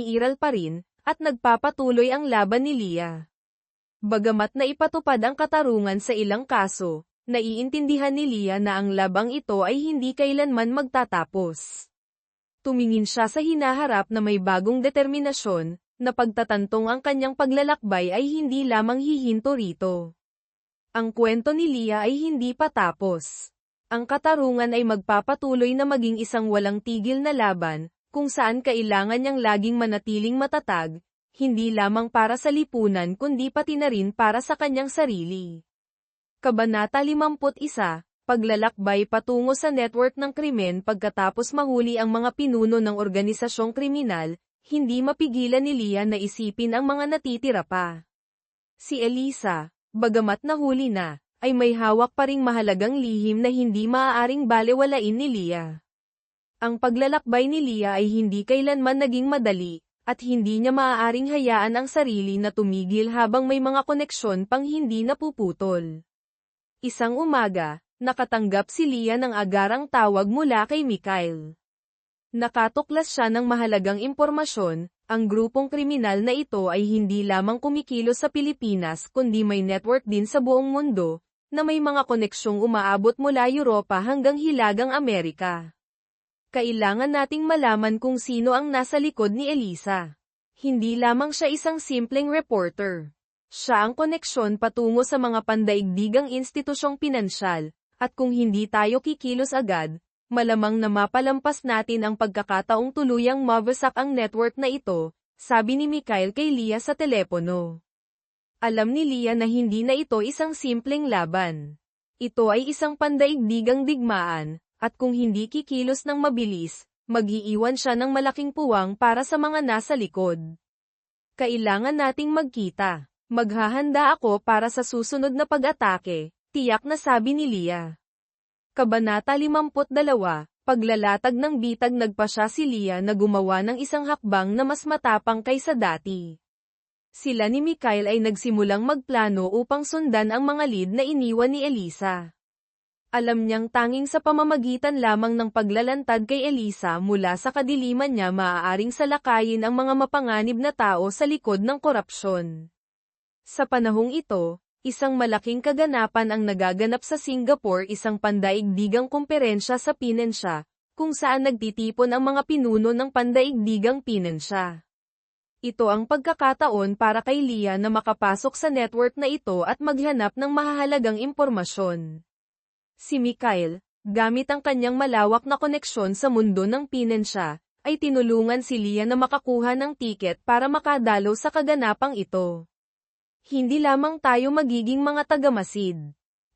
umiiral pa rin, at nagpapatuloy ang laban ni Leah. Bagamat naipatupad ang katarungan sa ilang kaso, naiintindihan ni Leah na ang labang ito ay hindi kailanman magtatapos. Tumingin siya sa hinaharap na may bagong determinasyon, na pagtatantong ang kanyang paglalakbay ay hindi lamang hihinto rito. Ang kwento ni Leah ay hindi pa tapos. Ang katarungan ay magpapatuloy na maging isang walang tigil na laban, kung saan kailangan niyang laging manatiling matatag, hindi lamang para sa lipunan kundi pati na rin para sa kanyang sarili. Kabanata 51, Paglalakbay patungo sa network ng krimen. Pagkatapos mahuli ang mga pinuno ng organisasyong kriminal, hindi mapigilan ni Leah na isipin ang mga natitira pa. Si Elisa, bagamat nahuli na, ay may hawak pa ring mahalagang lihim na hindi maaaring balewalain ni Leah. Ang paglalakbay ni Leah ay hindi kailanman naging madali, at hindi niya maaaring hayaan ang sarili na tumigil habang may mga koneksyon pang hindi napuputol. Isang umaga, nakatanggap si Leah ng agarang tawag mula kay Mikhail. Nakatuklas siya ng mahalagang impormasyon, ang grupong kriminal na ito ay hindi lamang kumikilos sa Pilipinas kundi may network din sa buong mundo, na may mga koneksyong umaabot mula Europa hanggang Hilagang Amerika. Kailangan nating malaman kung sino ang nasa likod ni Elisa. Hindi lamang siya isang simpleng reporter. Siya ang koneksyon patungo sa mga pandaigdigang institusyong pinansyal, at kung hindi tayo kikilos agad, malamang na mapalampas natin ang pagkakataong tuluyang mawasak ang network na ito, sabi ni Mikhail kay Leah sa telepono. Alam ni Leah na hindi na ito isang simpleng laban. Ito ay isang pandaigdigang digmaan, at kung hindi kikilos ng mabilis, mag-iiwan siya ng malaking puwang para sa mga nasa likod. Kailangan nating magkita. Maghahanda ako para sa susunod na pag-atake, tiyak na sabi ni Leah. Kabanata 52, Paglalatag ng bitag. Nagpasya si Leah na gumawa ng isang hakbang na mas matapang kaysa dati. Sila ni Mikhail ay nagsimulang magplano upang sundan ang mga lead na iniwan ni Elisa. Alam niyang tanging sa pamamagitan lamang ng paglalantad kay Elisa mula sa kadiliman niya maaaring salakayin ang mga mapanganib na tao sa likod ng korupsyon. Sa panahong ito, isang malaking kaganapan ang nagaganap sa Singapore, isang pandaigdigang kumperensya sa pinensya, kung saan nagtitipon ang mga pinuno ng pandaigdigang pinensya. Ito ang pagkakataon para kay Leah na makapasok sa network na ito at maghanap ng mahahalagang impormasyon. Si Mikhail, gamit ang kanyang malawak na koneksyon sa mundo ng pinensya, ay tinulungan si Leah na makakuha ng tiket para makadalo sa kaganapang ito. Hindi lamang tayo magiging mga tagamasid.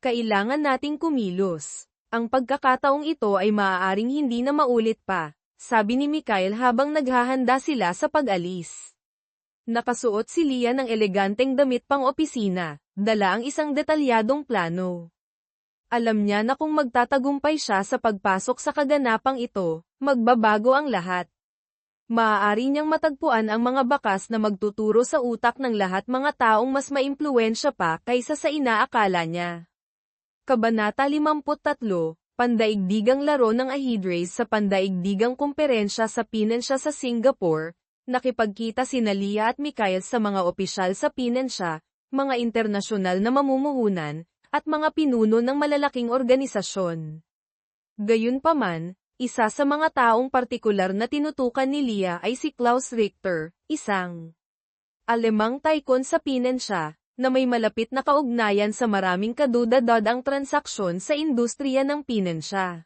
Kailangan nating kumilos. Ang pagkakataong ito ay maaaring hindi na maulit pa, sabi ni Mikhail habang naghahanda sila sa pag-alis. Nakasuot si Leah ng eleganteng damit pang opisina, dala ang isang detalyadong plano. Alam niya na kung magtatagumpay siya sa pagpasok sa kaganapang ito, magbabago ang lahat. Maaari niyang matagpuan ang mga bakas na magtuturo sa utak ng lahat mga taong mas maimpluwensya pa kaysa sa inaakala niya. Kabanata 53, Pandaigdigang laro ng ajedrez. Sa pandaigdigang kumperensya sa pinensya sa Singapore, nakipagkita sina Leah at Mikhail sa mga opisyal sa pinensya, mga internasyonal na mamumuhunan, at mga pinuno ng malalaking organisasyon. Gayunpaman, isa sa mga taong partikular na tinutukan ni Leah ay si Klaus Richter, isang Alemang tycoon sa pinensya, na may malapit na kaugnayan sa maraming kadudadadang transaksyon sa industriya ng pinensya.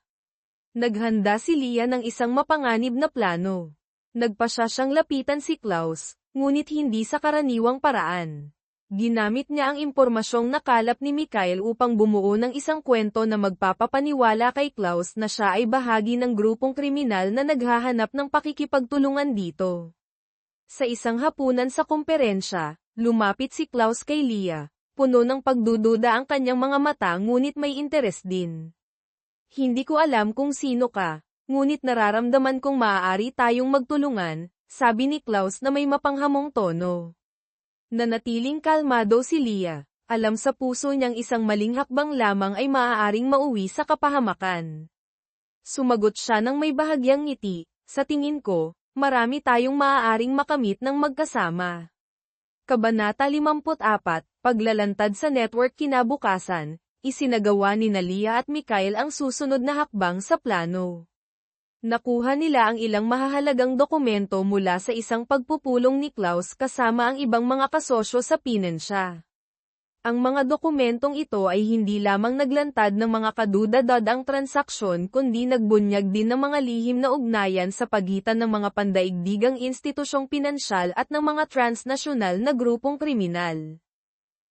Naghanda si Leah ng isang mapanganib na plano. Nagpasya siyang lapitan si Klaus, ngunit hindi sa karaniwang paraan. Ginamit niya ang impormasyong nakalap ni Mikhail upang bumuo ng isang kwento na magpapapaniwala kay Klaus na siya ay bahagi ng grupong kriminal na naghahanap ng pakikipagtulungan dito. Sa isang hapunan sa kumperensya, lumapit si Klaus kay Leah, puno ng pagdududa ang kanyang mga mata ngunit may interes din. Hindi ko alam kung sino ka, ngunit nararamdaman kong maaari tayong magtulungan, sabi ni Klaus na may mapanghamong tono. Nanatiling kalmado si Leah. Alam sa puso niyang isang maling hakbang lamang ay maaaring mauwi sa kapahamakan. Sumagot siya ng may bahagyang ngiti, sa tingin ko, marami tayong maaaring makamit ng magkasama. Kabanata 54, Paglalantad sa network kinabukasan, isinagawa ni Leah at Mikhail ang susunod na hakbang sa plano. Nakuha nila ang ilang mahahalagang dokumento mula sa isang pagpupulong ni Klaus kasama ang ibang mga kasosyo sa pinensya. Ang mga dokumentong ito ay hindi lamang naglantad ng mga kadudadadang transaksyon kundi nagbunyag din ng mga lihim na ugnayan sa pagitan ng mga pandaigdigang institusyong pinansyal at ng mga transnasyonal na grupong kriminal.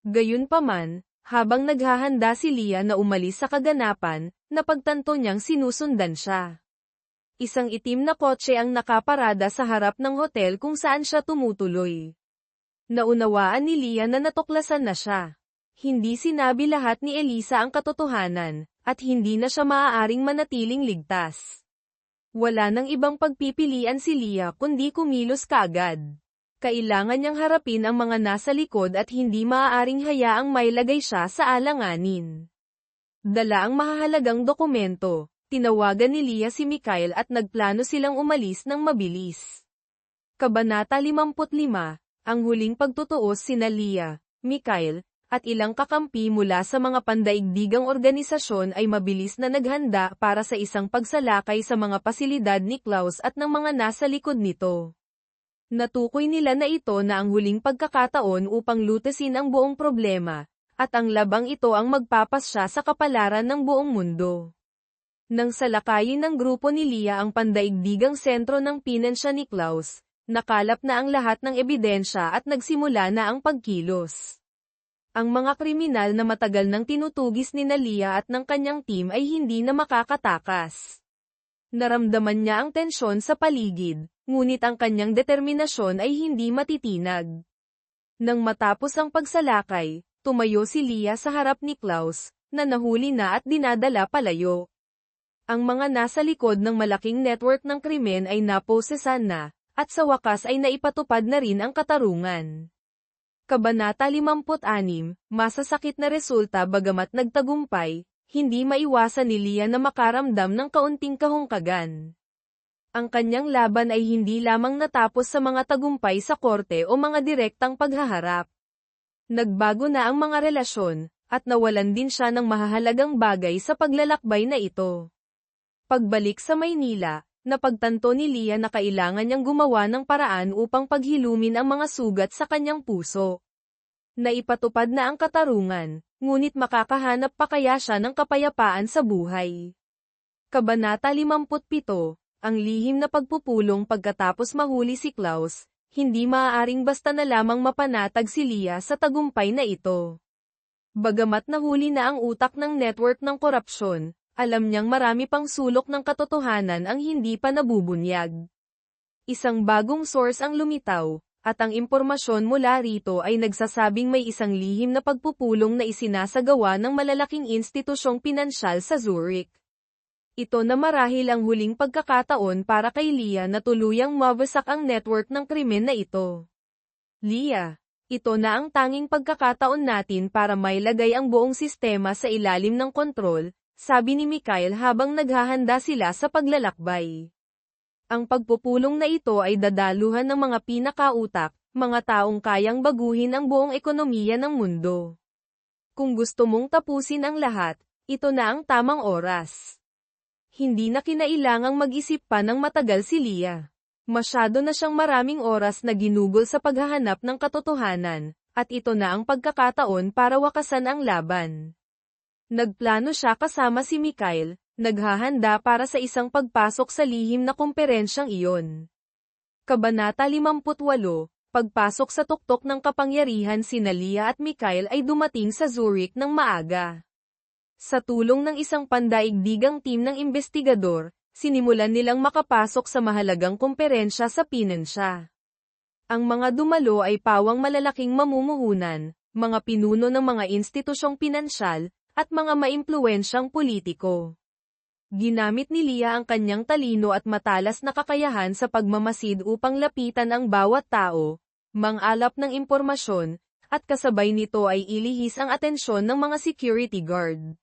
Gayunpaman, habang naghahanda si Leah na umalis sa kaganapan, napagtanto niyang sinusundan siya. Isang itim na kotse ang nakaparada sa harap ng hotel kung saan siya tumutuloy. Naunawaan ni Leah na natuklasan na siya. Hindi sinabi lahat ni Elisa ang katotohanan, at hindi na siya maaaring manatiling ligtas. Wala nang ibang pagpipilian si Leah kundi kumilos kaagad. Kailangan niyang harapin ang mga nasa likod at hindi maaaring hayaang mailagay siya sa alanganin. Dala ang mahahalagang dokumento. Tinawagan ni Leah si Mikhail at nagplano silang umalis ng mabilis. Kabanata 55, ang huling pagtutuos sina Leah, Mikhail, at ilang kakampi mula sa mga pandaigdigang organisasyon ay mabilis na naghanda para sa isang pagsalakay sa mga pasilidad ni Klaus at ng mga nasa likod nito. Natukoy nila na ito na ang huling pagkakataon upang lutasin ang buong problema, at ang labang ito ang magpapasya sa kapalaran ng buong mundo. Nang salakayin ng grupo ni Leah ang pandaigdigang sentro ng pinensya ni Klaus, nakalap na ang lahat ng ebidensya at nagsimula na ang pagkilos. Ang mga kriminal na matagal nang tinutugis ni Leah at ng kanyang team ay hindi na makakatakas. Naramdaman niya ang tensyon sa paligid, ngunit ang kanyang determinasyon ay hindi matitinag. Nang matapos ang pagsalakay, tumayo si Leah sa harap ni Klaus, na nahuli na at dinadala palayo. Ang mga nasa likod ng malaking network ng krimen ay naposesan na, at sa wakas ay naipatupad na rin ang katarungan. Kabanata 56, masasakit na resulta bagamat nagtagumpay, hindi maiwasan ni Leah na makaramdam ng kaunting kahungkagan. Ang kanyang laban ay hindi lamang natapos sa mga tagumpay sa korte o mga direktang paghaharap. Nagbago na ang mga relasyon, at nawalan din siya ng mahahalagang bagay sa paglalakbay na ito. Pagbalik sa Maynila, napagtanto ni Leah na kailangan niyang gumawa ng paraan upang paghilumin ang mga sugat sa kanyang puso. Naipatupad na ang katarungan, ngunit makakahanap pa kaya siya ng kapayapaan sa buhay. Kabanata 57, ang lihim na pagpupulong pagkatapos mahuli si Klaus, hindi maaaring basta na lamang mapanatag si Leah sa tagumpay na ito. Bagamat nahuli na ang utak ng network ng korupsyon, alam niyang marami pang sulok ng katotohanan ang hindi pa nabubunyag. Isang bagong source ang lumitaw, at ang impormasyon mula rito ay nagsasabing may isang lihim na pagpupulong na isinasagawa ng malalaking institusyong pinansyal sa Zurich. Ito na marahil ang huling pagkakataon para kay Leah na tuluyang mawasak ang network ng krimen na ito. Leah, ito na ang tanging pagkakataon natin para mailagay ang buong sistema sa ilalim ng kontrol, sabi ni Mikhail habang naghahanda sila sa paglalakbay. Ang pagpupulong na ito ay dadaluhan ng mga pinakautak, mga taong kayang baguhin ang buong ekonomiya ng mundo. Kung gusto mong tapusin ang lahat, ito na ang tamang oras. Hindi na kinailangang mag-isip pa ng matagal si Leah. Masyado na siyang maraming oras na ginugol sa paghahanap ng katotohanan, at ito na ang pagkakataon para wakasan ang laban. Nagplano siya kasama si Mikhail, naghahanda para sa isang pagpasok sa lihim na komperensyang iyon. Kabanata 58, pagpasok sa tuktok ng kapangyarihan sina Leah at Mikhail ay dumating sa Zurich ng maaga. Sa tulong ng isang pandaigdigang team ng investigador, sinimulan nilang makapasok sa mahalagang komperensya sa pinensya. Ang mga dumalo ay pawang malalaking mamumuhunan, mga pinuno ng mga institusyong pinansyal, at mga maimpluwensyang politiko. Ginamit ni Leah ang kanyang talino at matalas na kakayahan sa pagmamasid upang lapitan ang bawat tao, mang-alap ng impormasyon, at kasabay nito ay ilihis ang atensyon ng mga security guard.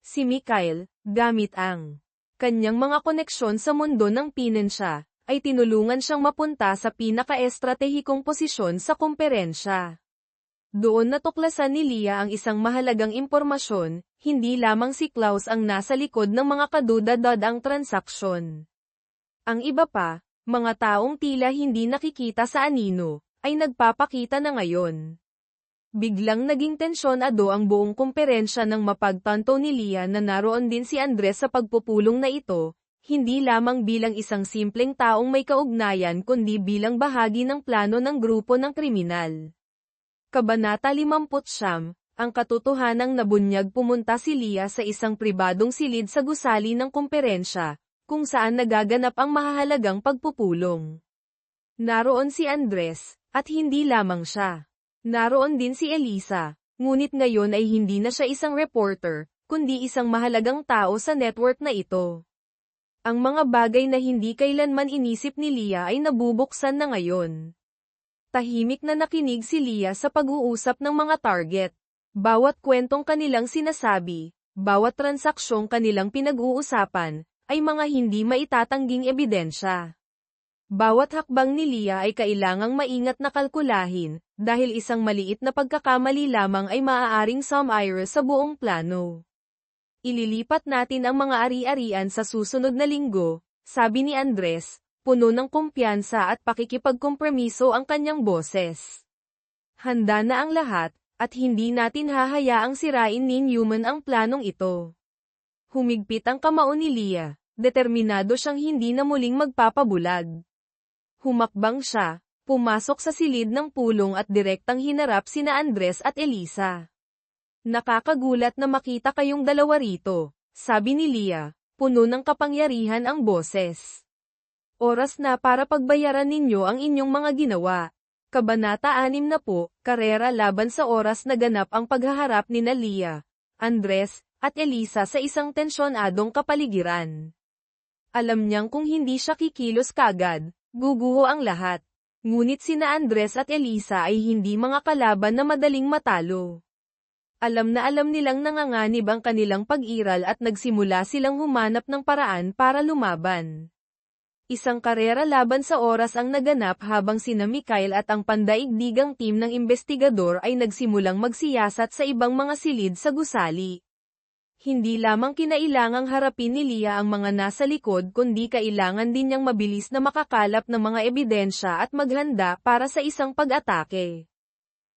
Si Mikhail, gamit ang kanyang mga koneksyon sa mundo ng pinensya, ay tinulungan siyang mapunta sa pinaka-estratehikong posisyon sa kumperensya. Doon natuklasan ni Leah ang isang mahalagang impormasyon, hindi lamang si Klaus ang nasa likod ng mga kadudad-ang transaksyon. Ang iba pa, mga taong tila hindi nakikita sa anino, ay nagpapakita na ngayon. Biglang naging tensyonado ang buong kumperensya nang mapagtanto ni Leah na naroon din si Andres sa pagpupulong na ito, hindi lamang bilang isang simpleng taong may kaugnayan kundi bilang bahagi ng plano ng grupo ng kriminal. Kabanata 59, ang katotohanang nabunyag. Pumunta si Leah sa isang pribadong silid sa gusali ng kumperensya, kung saan nagaganap ang mahahalagang pagpupulong. Naroon si Andres, at hindi lamang siya. Naroon din si Elisa, ngunit ngayon ay hindi na siya isang reporter, kundi isang mahalagang tao sa network na ito. Ang mga bagay na hindi kailanman inisip ni Leah ay nabubuksan na ngayon. Tahimik na nakinig si Leah sa pag-uusap ng mga target. Bawat kwentong kanilang sinasabi, bawat transaksyong kanilang pinag-uusapan, ay mga hindi maitatangging ebidensya. Bawat hakbang ni Leah ay kailangang maingat na kalkulahin, dahil isang maliit na pagkakamali lamang ay maaaring sumire sa buong plano. Ililipat natin ang mga ari-arian sa susunod na linggo, sabi ni Andres, puno ng kumpiyansa at pakikipagkompromiso ang kanyang boses. Handa na ang lahat, at hindi natin hahayaang sirain ni Newman ang planong ito. Humigpit ang kamao ni Leah, determinado siyang hindi na muling magpapabulag. Humakbang siya, pumasok sa silid ng pulong at direktang hinarap sina Andres at Elisa. Nakakagulat na makita kayong dalawa rito, sabi ni Leah, puno ng kapangyarihan ang boses. Oras na para pagbayaran ninyo ang inyong mga ginawa. Kabanata 60, karera laban sa oras. Naganap ang paghaharap nina Leah, Andres, at Elisa sa isang tensyonadong kapaligiran. Alam niyang kung hindi siya kikilos kagad, guguho ang lahat. Ngunit sina Andres at Elisa ay hindi mga kalaban na madaling matalo. Alam na alam nilang nanganganib ang kanilang pag-iral at nagsimula silang humanap ng paraan para lumaban. Isang karera laban sa oras ang naganap habang sina Mikhail at ang pandaigdigang team ng investigador ay nagsimulang magsiyasat sa ibang mga silid sa gusali. Hindi lamang kinailangang harapin ni Leah ang mga nasa likod kundi kailangan din niyang mabilis na makakalap ng mga ebidensya at maghanda para sa isang pag-atake.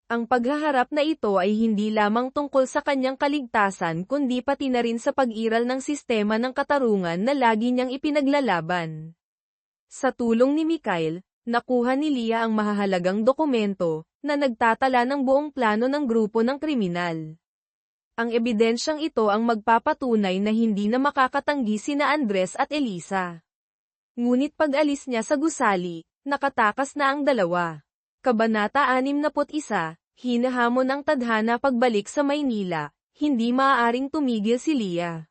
Ang paghaharap na ito ay hindi lamang tungkol sa kanyang kaligtasan kundi pati na rin sa pag-iral ng sistema ng katarungan na lagi niyang ipinaglalaban. Sa tulong ni Mikhail, nakuha ni Leah ang mahahalagang dokumento na nagtatala ng buong plano ng grupo ng kriminal. Ang ebidensyang ito ang magpapatunay na hindi na makakatanggi sina Andres at Elisa. Ngunit pag-alis niya sa gusali, nakatakas na ang dalawa. Kabanata 61, hinahamon ang tadhana. Pagbalik sa Maynila, hindi maaaring tumigil si Leah.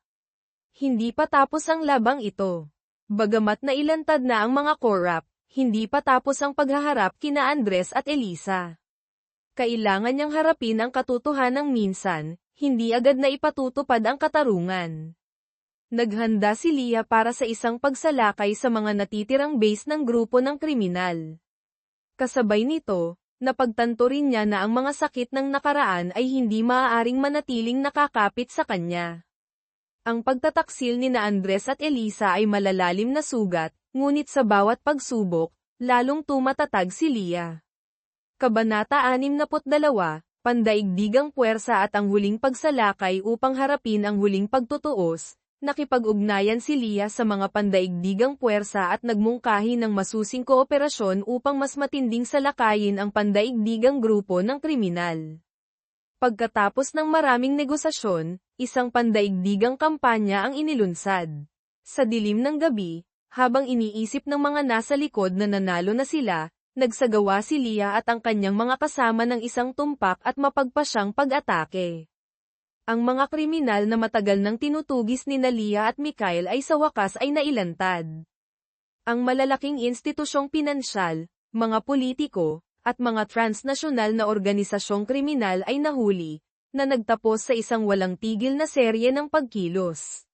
Hindi pa tapos ang labang ito. Bagamat nailantad na ang mga korap, hindi pa tapos ang paghaharap kina Andres at Elisa. Kailangan niyang harapin ang katotohanang minsan, hindi agad na ipatutupad ang katarungan. Naghanda si Leah para sa isang pagsalakay sa mga natitirang base ng grupo ng kriminal. Kasabay nito, napagtanto rin niya na ang mga sakit ng nakaraan ay hindi maaaring manatiling nakakapit sa kanya. Ang pagtataksil nina Andres at Elisa ay malalalim na sugat, ngunit sa bawat pagsubok, lalong tumatatag si Leah. Kabanata 62, pandaigdigang puwersa at ang huling pagsalakay upang harapin ang huling pagtutuos. Nakipag-ugnayan si Leah sa mga pandaigdigang puwersa at nagmungkahi ng masusing kooperasyon upang mas matinding salakayin ang pandaigdigang grupo ng kriminal. Pagkatapos ng maraming negosasyon, isang pandaigdigang kampanya ang inilunsad. Sa dilim ng gabi, habang iniisip ng mga nasa likod na nanalo na sila, nagsagawa si Leah at ang kanyang mga kasama ng isang tumpak at mapagpasyang pag-atake. Ang mga kriminal na matagal nang tinutugis ni Leah at Mikhail ay sa wakas ay nailantad. Ang malalaking institusyong pinansyal, mga politiko, at mga transnasyonal na organisasyong kriminal ay nahuli, na nagtapos sa isang walang tigil na serye ng pagkilos.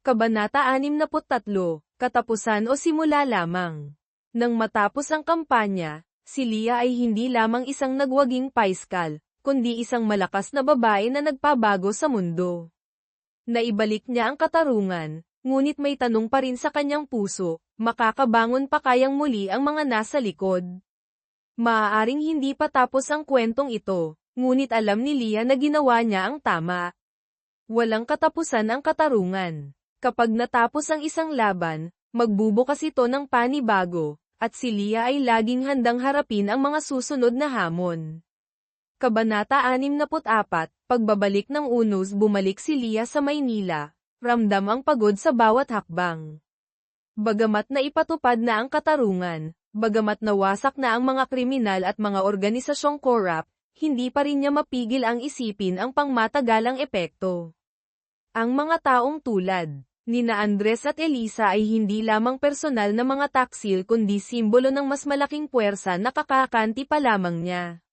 Kabanata 63, katapusan o simula lamang. Nang matapos ang kampanya, si Leah ay hindi lamang isang nagwaging paiskal, kundi isang malakas na babae na nagpabago sa mundo. Naibalik niya ang katarungan, ngunit may tanong pa rin sa kanyang puso, makakabangon pa kayang muli ang mga nasa likod? Maaaring hindi pa tapos ang kwentong ito, ngunit alam ni Leah na ginawa niya ang tama. Walang katapusan ang katarungan. Kapag natapos ang isang laban, magbubukas ito ng panibago, at si Leah ay laging handang harapin ang mga susunod na hamon. Kabanata 64, Pagbabalik ng Unos. Bumalik si Leah sa Maynila, ramdam ang pagod sa bawat hakbang. Bagamat na ipatupad na ang katarungan, bagamat nawasak na ang mga kriminal at mga organisasyong corrupt, hindi pa rin niya mapigil ang isipin ang pangmatagalang epekto. Ang mga taong tulad nina Andres at Elisa ay hindi lamang personal na mga taksil kundi simbolo ng mas malaking puwersa na kakakanti pa lamang niya.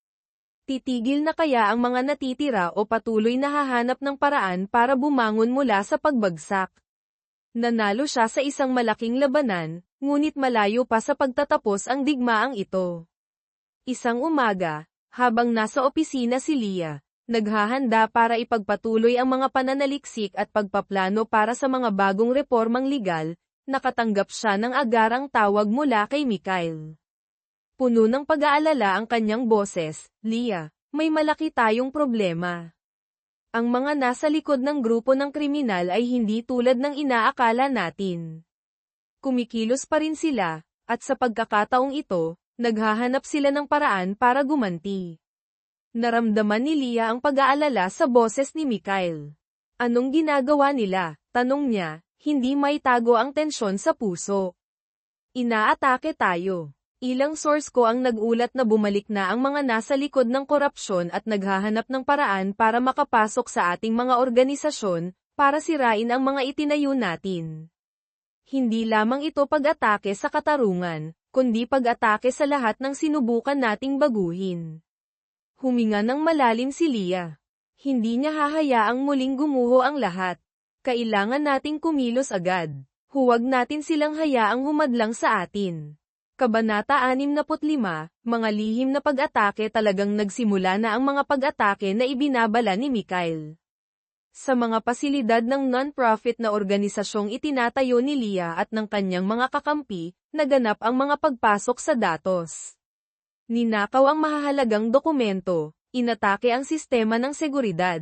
Titigil na kaya ang mga natitira o patuloy na hahanap ng paraan para bumangon mula sa pagbagsak? Nanalo siya sa isang malaking labanan, ngunit malayo pa sa pagtatapos ang digmaang ito. Isang umaga, habang nasa opisina si Leah, naghahanda para ipagpatuloy ang mga pananaliksik at pagpaplano para sa mga bagong reformang legal, nakatanggap siya ng agarang tawag mula kay Mikhail. Puno ng pag-aalala ang kanyang boses, Leah, may malaki tayong problema. Ang mga nasa likod ng grupo ng kriminal ay hindi tulad ng inaakala natin. Kumikilos pa rin sila, at sa pagkakataong ito, naghahanap sila ng paraan para gumanti. Naramdaman ni Leah ang pag-aalala sa boses ni Mikhail. Anong ginagawa nila? Tanong niya, hindi maitago ang tensyon sa puso. Inaatake tayo. Ilang source ko ang nag-ulat na bumalik na ang mga nasa likod ng korupsyon at naghahanap ng paraan para makapasok sa ating mga organisasyon, para sirain ang mga itinayo natin. Hindi lamang ito pag-atake sa katarungan, kundi pag-atake sa lahat ng sinubukan nating baguhin. Huminga ng malalim si Leah. Hindi niya hahayaang muling gumuho ang lahat. Kailangan nating kumilos agad. Huwag natin silang hayaang humadlang sa atin. Kabanata 65, Mga lihim na pag-atake. Talagang nagsimula na ang mga pag-atake na ibinabala ni Mikhail sa mga pasilidad ng non-profit na organisasyong itinatayo ni Leah at ng kanyang mga kakampi, naganap ang mga pagpasok sa datos. Ninakaw ang mahahalagang dokumento, inatake ang sistema ng seguridad.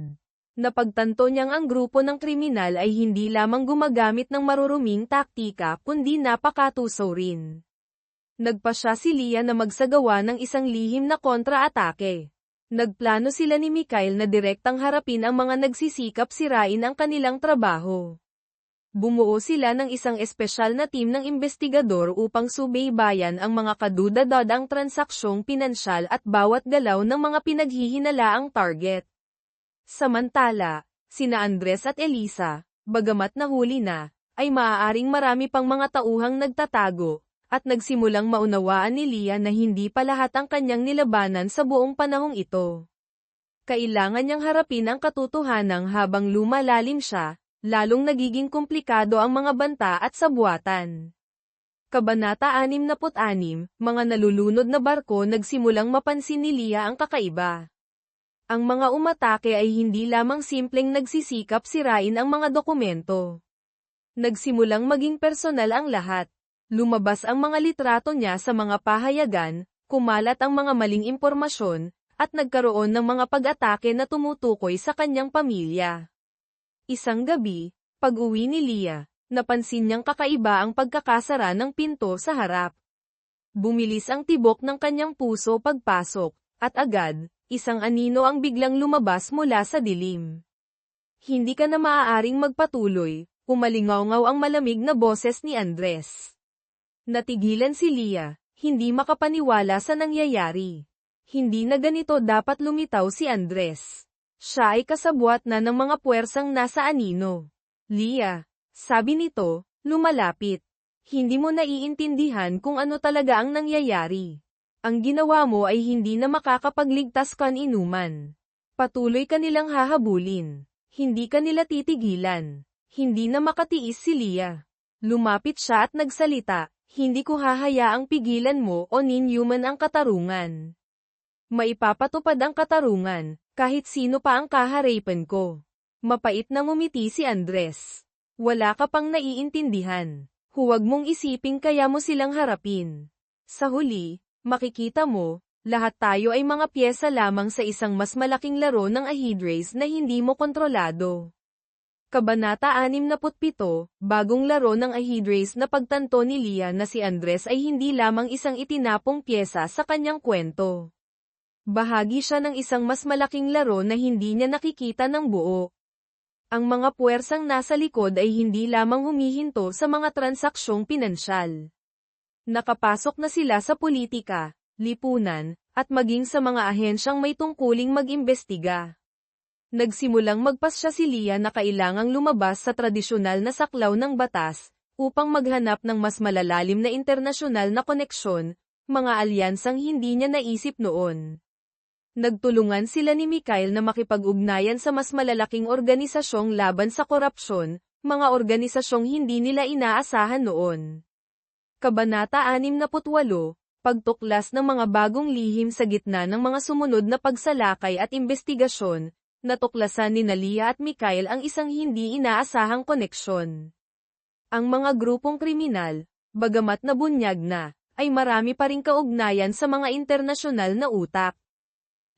Napagtanto niyang ang grupo ng kriminal ay hindi lamang gumagamit ng maruruming taktika kundi napakatuso rin. Nagpasya si Leah na magsagawa ng isang lihim na kontra-atake. Nagplano sila ni Mikhail na direktang harapin ang mga nagsisikap sirain ang kanilang trabaho. Bumuo sila ng isang espesyal na team ng investigador upang subaybayan ang mga kaduda-dadang transaksyong pinansyal at bawat galaw ng mga pinaghihinalaang target. Samantala, sina Andres at Elisa, bagamat nahuli na, ay maaaring marami pang mga tauhang nagtatago, at nagsimulang maunawaan ni Leah na hindi pa lahat ang kanyang nilabanan sa buong panahong ito. Kailangan niyang harapin ang katotohanan habang lumalalim siya, lalong nagiging komplikado ang mga banta at sabuatan. Kabanata 66, Mga nalulunod na barko. Nagsimulang mapansin ni Leah ang kakaiba. Ang mga umatake ay hindi lamang simpleng nagsisikap sirain ang mga dokumento. Nagsimulang maging personal ang lahat. Lumabas ang mga litrato niya sa mga pahayagan, kumalat ang mga maling impormasyon, at nagkaroon ng mga pag-atake na tumutukoy sa kanyang pamilya. Isang gabi, pag-uwi ni Leah, napansin niyang kakaiba ang pagkakasara ng pinto sa harap. Bumilis ang tibok ng kanyang puso pagpasok, at agad, isang anino ang biglang lumabas mula sa dilim. Hindi ka na maaaring magpatuloy, umalingaw-ngaw ang malamig na boses ni Andres. Natigilan si Leah, hindi makapaniwala sa nangyayari. Hindi na ganito dapat lumitaw si Andres. Siya ay kasabwat na ng mga puwersang nasa anino. Leah, sabi nito, lumalapit. Hindi mo naiintindihan kung ano talaga ang nangyayari. Ang ginawa mo ay hindi na makakapagligtas kan inuman. Patuloy ka nilang hahabulin. Hindi ka nila titigilan. Hindi na makatiis si Leah. Lumapit siya at nagsalita. Hindi ko hahayaang pigilan mo o ninhuman ang katarungan. Maipapatupad ang katarungan, kahit sino pa ang kaharipan ko. Mapait na ngumiti si Andres. Wala ka pang naiintindihan. Huwag mong isiping kaya mo silang harapin. Sa huli, makikita mo, lahat tayo ay mga pyesa lamang sa isang mas malaking laro ng ajedrez na hindi mo kontrolado. Kabanata 67, bagong laro ng ajedrez na pagtanto ni Leah na si Andres ay hindi lamang isang itinapong pyesa sa kanyang kwento. Bahagi siya ng isang mas malaking laro na hindi niya nakikita ng buo. Ang mga puwersang nasa likod ay hindi lamang humihinto sa mga transaksyong pinansyal. Nakapasok na sila sa politika, lipunan, at maging sa mga ahensyang may tungkuling mag-imbestiga. Nagsimulang magpasya si Leah na kailangang lumabas sa tradisyonal na saklaw ng batas, upang maghanap ng mas malalalim na internasyonal na koneksyon, mga alyansang hindi niya naisip noon. Nagtulungan sila ni Mikhail na makipag-ugnayan sa mas malalaking organisasyong laban sa korupsyon, mga organisasyong hindi nila inaasahan noon. Kabanata 68, pagtuklas ng mga bagong lihim sa gitna ng mga sumunod na pagsalakay at investigasyon, natuklasan ni Leah at Mikhail ang isang hindi inaasahang koneksyon. Ang mga grupong kriminal, bagamat nabunyag na, ay marami pa ring kaugnayan sa mga internasyonal na utak.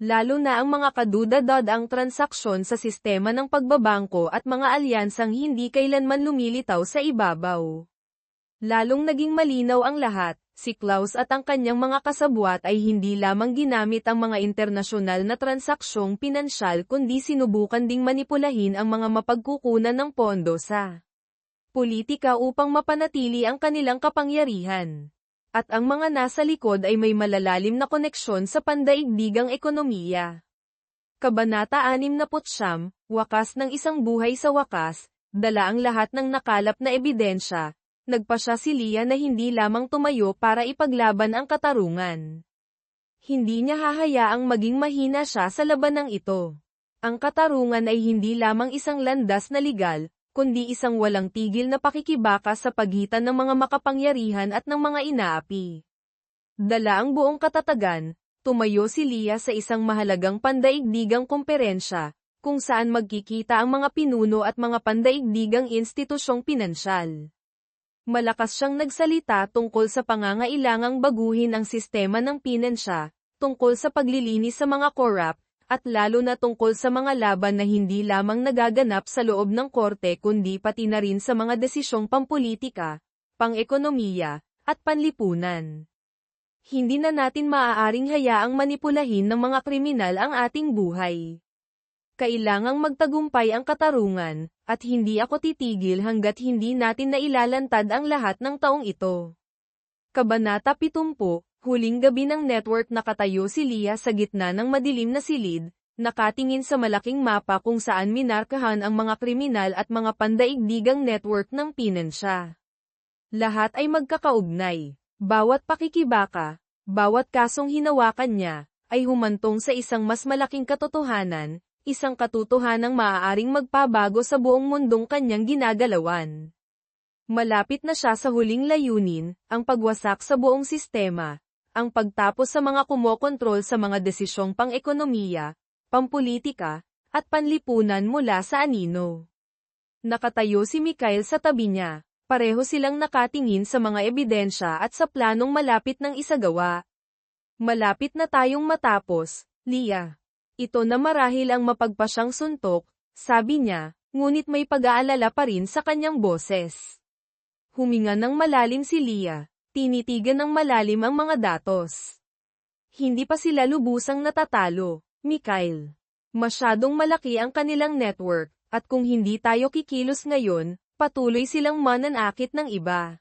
Lalo na ang mga kaduda-ang transaksyon sa sistema ng pagbabangko at mga alyansang hindi kailanman lumilitaw sa ibabaw. Lalong naging malinaw ang lahat, si Klaus at ang kanyang mga kasabwat ay hindi lamang ginamit ang mga internasyonal na transaksyong pinansyal kundi sinubukan ding manipulahin ang mga mapagkukunan ng pondo sa politika upang mapanatili ang kanilang kapangyarihan. At ang mga nasa likod ay may malalalim na koneksyon sa pandaigdigang ekonomiya. Kabanata 69, wakas ng isang buhay sa wakas, dala ang lahat ng nakalap na ebidensya, nagpasya si Leah na hindi lamang tumayo para ipaglaban ang katarungan. Hindi niya hahayaang maging mahina siya sa labanang ito. Ang katarungan ay hindi lamang isang landas na legal, kundi isang walang tigil na pakikibaka sa pagitan ng mga makapangyarihan at ng mga inaapi. Dala ang buong katatagan, tumayo si Leah sa isang mahalagang pandaigdigang komperensya, kung saan magkikita ang mga pinuno at mga pandaigdigang institusyong pinansyal. Malakas siyang nagsalita tungkol sa pangangailangang baguhin ang sistema ng pinansya, tungkol sa paglilinis sa mga korap, at lalo na tungkol sa mga laban na hindi lamang nagaganap sa loob ng korte kundi pati na rin sa mga desisyong pampolitika, pang-ekonomiya, at panlipunan. Hindi na natin maaaring hayaang manipulahin ng mga kriminal ang ating buhay. Kailangang magtagumpay ang katarungan, at hindi ako titigil hanggat hindi natin nailalantad ang lahat ng taong ito. Kabanata 70, huling gabi ng network nakatayo si Leah sa gitna ng madilim na silid, nakatingin sa malaking mapa kung saan minarkahan ang mga kriminal at mga pandaigdigang network ng pinansya. Lahat ay magkakaugnay. Bawat pakikibaka, bawat kasong hinawakan niya, ay humantong sa isang mas malaking katotohanan, isang katotohanang maaaring magpabago sa buong mundong kanyang ginagalawan. Malapit na siya sa huling layunin, ang pagwasak sa buong sistema, ang pagtapos sa mga kumokontrol sa mga desisyong pang-ekonomiya, pampolitika, at panlipunan mula sa anino. Nakatayo si Mikhail sa tabi niya, pareho silang nakatingin sa mga ebidensya at sa planong malapit ng isagawa. Malapit na tayong matapos, Leah. Ito na marahil ang mapagpasyang suntok, sabi niya, ngunit may pag-aalala pa rin sa kanyang boses. Huminga ng malalim si Leah, tinitigan ng malalim ang mga datos. Hindi pa sila lubusang natatalo, Mikhail. Masyadong malaki ang kanilang network, at kung hindi tayo kikilos ngayon, patuloy silang mananakit ng iba.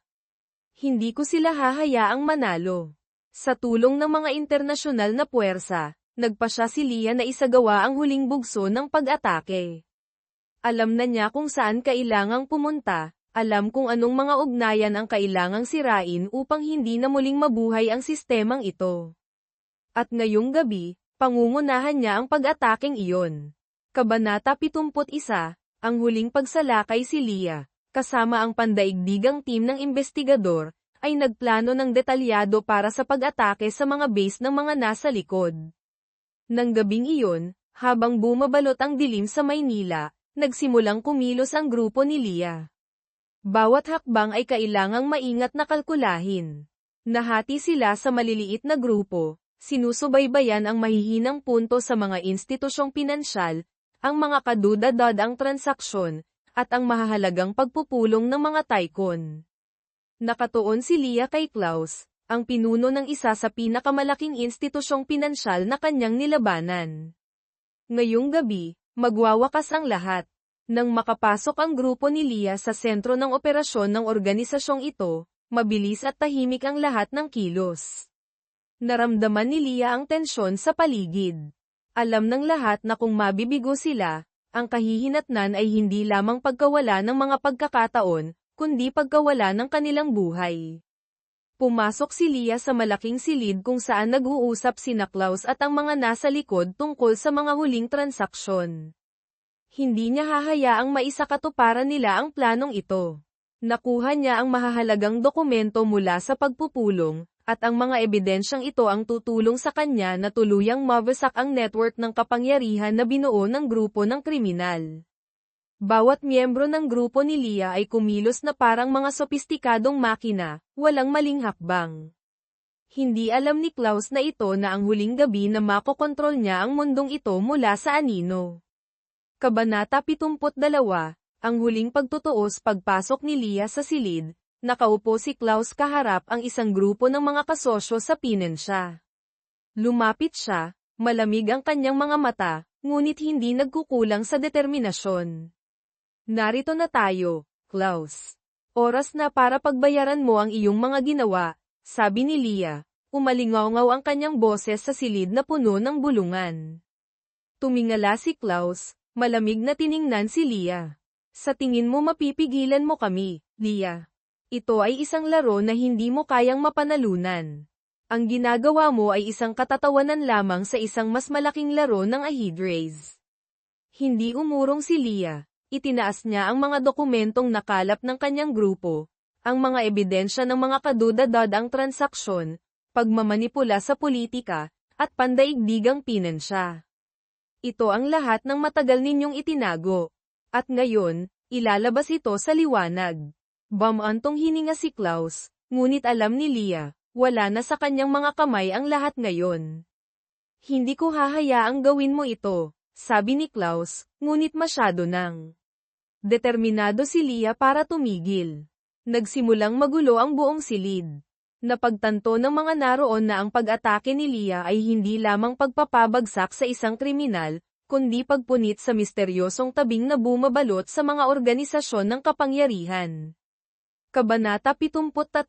Hindi ko sila hahayaang manalo. Sa tulong ng mga internasyonal na puwersa, nagpasya si Leah na isagawa ang huling bugso ng pag-atake. Alam na niya kung saan kailangang pumunta, alam kung anong mga ugnayan ang kailangang sirain upang hindi na muling mabuhay ang sistemang ito. At ngayong gabi, pangungunahan niya ang pag-atakeng iyon. Kabanata 71, ang huling pagsalakay si Leah, kasama ang pandaigdigang team ng investigador, ay nagplano ng detalyado para sa pag-atake sa mga base ng mga nasa likod. Nang gabing iyon, habang bumabalot ang dilim sa Maynila, nagsimulang kumilos ang grupo ni Leah. Bawat hakbang ay kailangang maingat na kalkulahin. Nahati sila sa maliliit na grupo, sinusubaybayan ang mahihinang punto sa mga institusyong pinansyal, ang mga kadudad-ang transaksyon, at ang mahahalagang pagpupulong ng mga tycoon. Nakatuon si Leah kay Klaus, ang pinuno ng isa sa pinakamalaking institusyong pinansyal na kanyang nilabanan. Ngayong gabi, magwawakas ang lahat. Nang makapasok ang grupo ni Leah sa sentro ng operasyon ng organisasyong ito, mabilis at tahimik ang lahat ng kilos. Naramdaman ni Leah ang tensyon sa paligid. Alam ng lahat na kung mabibigo sila, ang kahihinatnan ay hindi lamang pagkawala ng mga pagkakataon, kundi pagkawala ng kanilang buhay. Pumasok si Leah sa malaking silid kung saan nag-uusap sina Klaus at ang mga nasa likod tungkol sa mga huling transaksyon. Hindi niya hahayaang maisakatuparan nila ang planong ito. Nakuha niya ang mahahalagang dokumento mula sa pagpupulong, at ang mga ebidensyang ito ang tutulong sa kanya na tuluyang mawasak ang network ng kapangyarihan na binuo ng grupo ng kriminal. Bawat miyembro ng grupo ni Leah ay kumilos na parang mga sopistikadong makina, walang maling hakbang. Hindi alam ni Klaus na ito na ang huling gabi na makokontrol niya ang mundong ito mula sa anino. Kabanata 72, ang huling pagtutuos pagpasok ni Leah sa silid, nakaupo si Klaus kaharap ang isang grupo ng mga kasosyo sa pinensya. Lumapit siya, malamig ang kanyang mga mata, ngunit hindi nagkukulang sa determinasyon. Narito na tayo, Klaus. Oras na para pagbayaran mo ang iyong mga ginawa, sabi ni Leah, umalingaw-ngaw ang kanyang boses sa silid na puno ng bulungan. Tumingala si Klaus, malamig na tiningnan si Leah. Sa tingin mo mapipigilan mo kami, Leah? Ito ay isang laro na hindi mo kayang mapanalunan. Ang ginagawa mo ay isang katatawanan lamang sa isang mas malaking laro ng Ajedrez. Hindi umurong si Leah. Itinaas niya ang mga dokumentong nakalap ng kanyang grupo, ang mga ebidensya ng mga kadudad-ang transaksyon, pagmamanipula sa politika, at pandaigdigang pinensya. Ito ang lahat ng matagal ninyong itinago. At ngayon, ilalabas ito sa liwanag. Bamantong hininga si Klaus, ngunit alam ni Leah, wala na sa kanyang mga kamay ang lahat ngayon. Hindi ko hahayaang gawin mo ito, sabi ni Klaus, ngunit masyado nang. Determinado si Leah para tumigil. Nagsimulang magulo ang buong silid. Napagtanto ng mga naroon na ang pag-atake ni Leah ay hindi lamang pagpapabagsak sa isang kriminal, kundi pagpunit sa misteryosong tabing na bumabalot sa mga organisasyon ng kapangyarihan. Kabanata 73,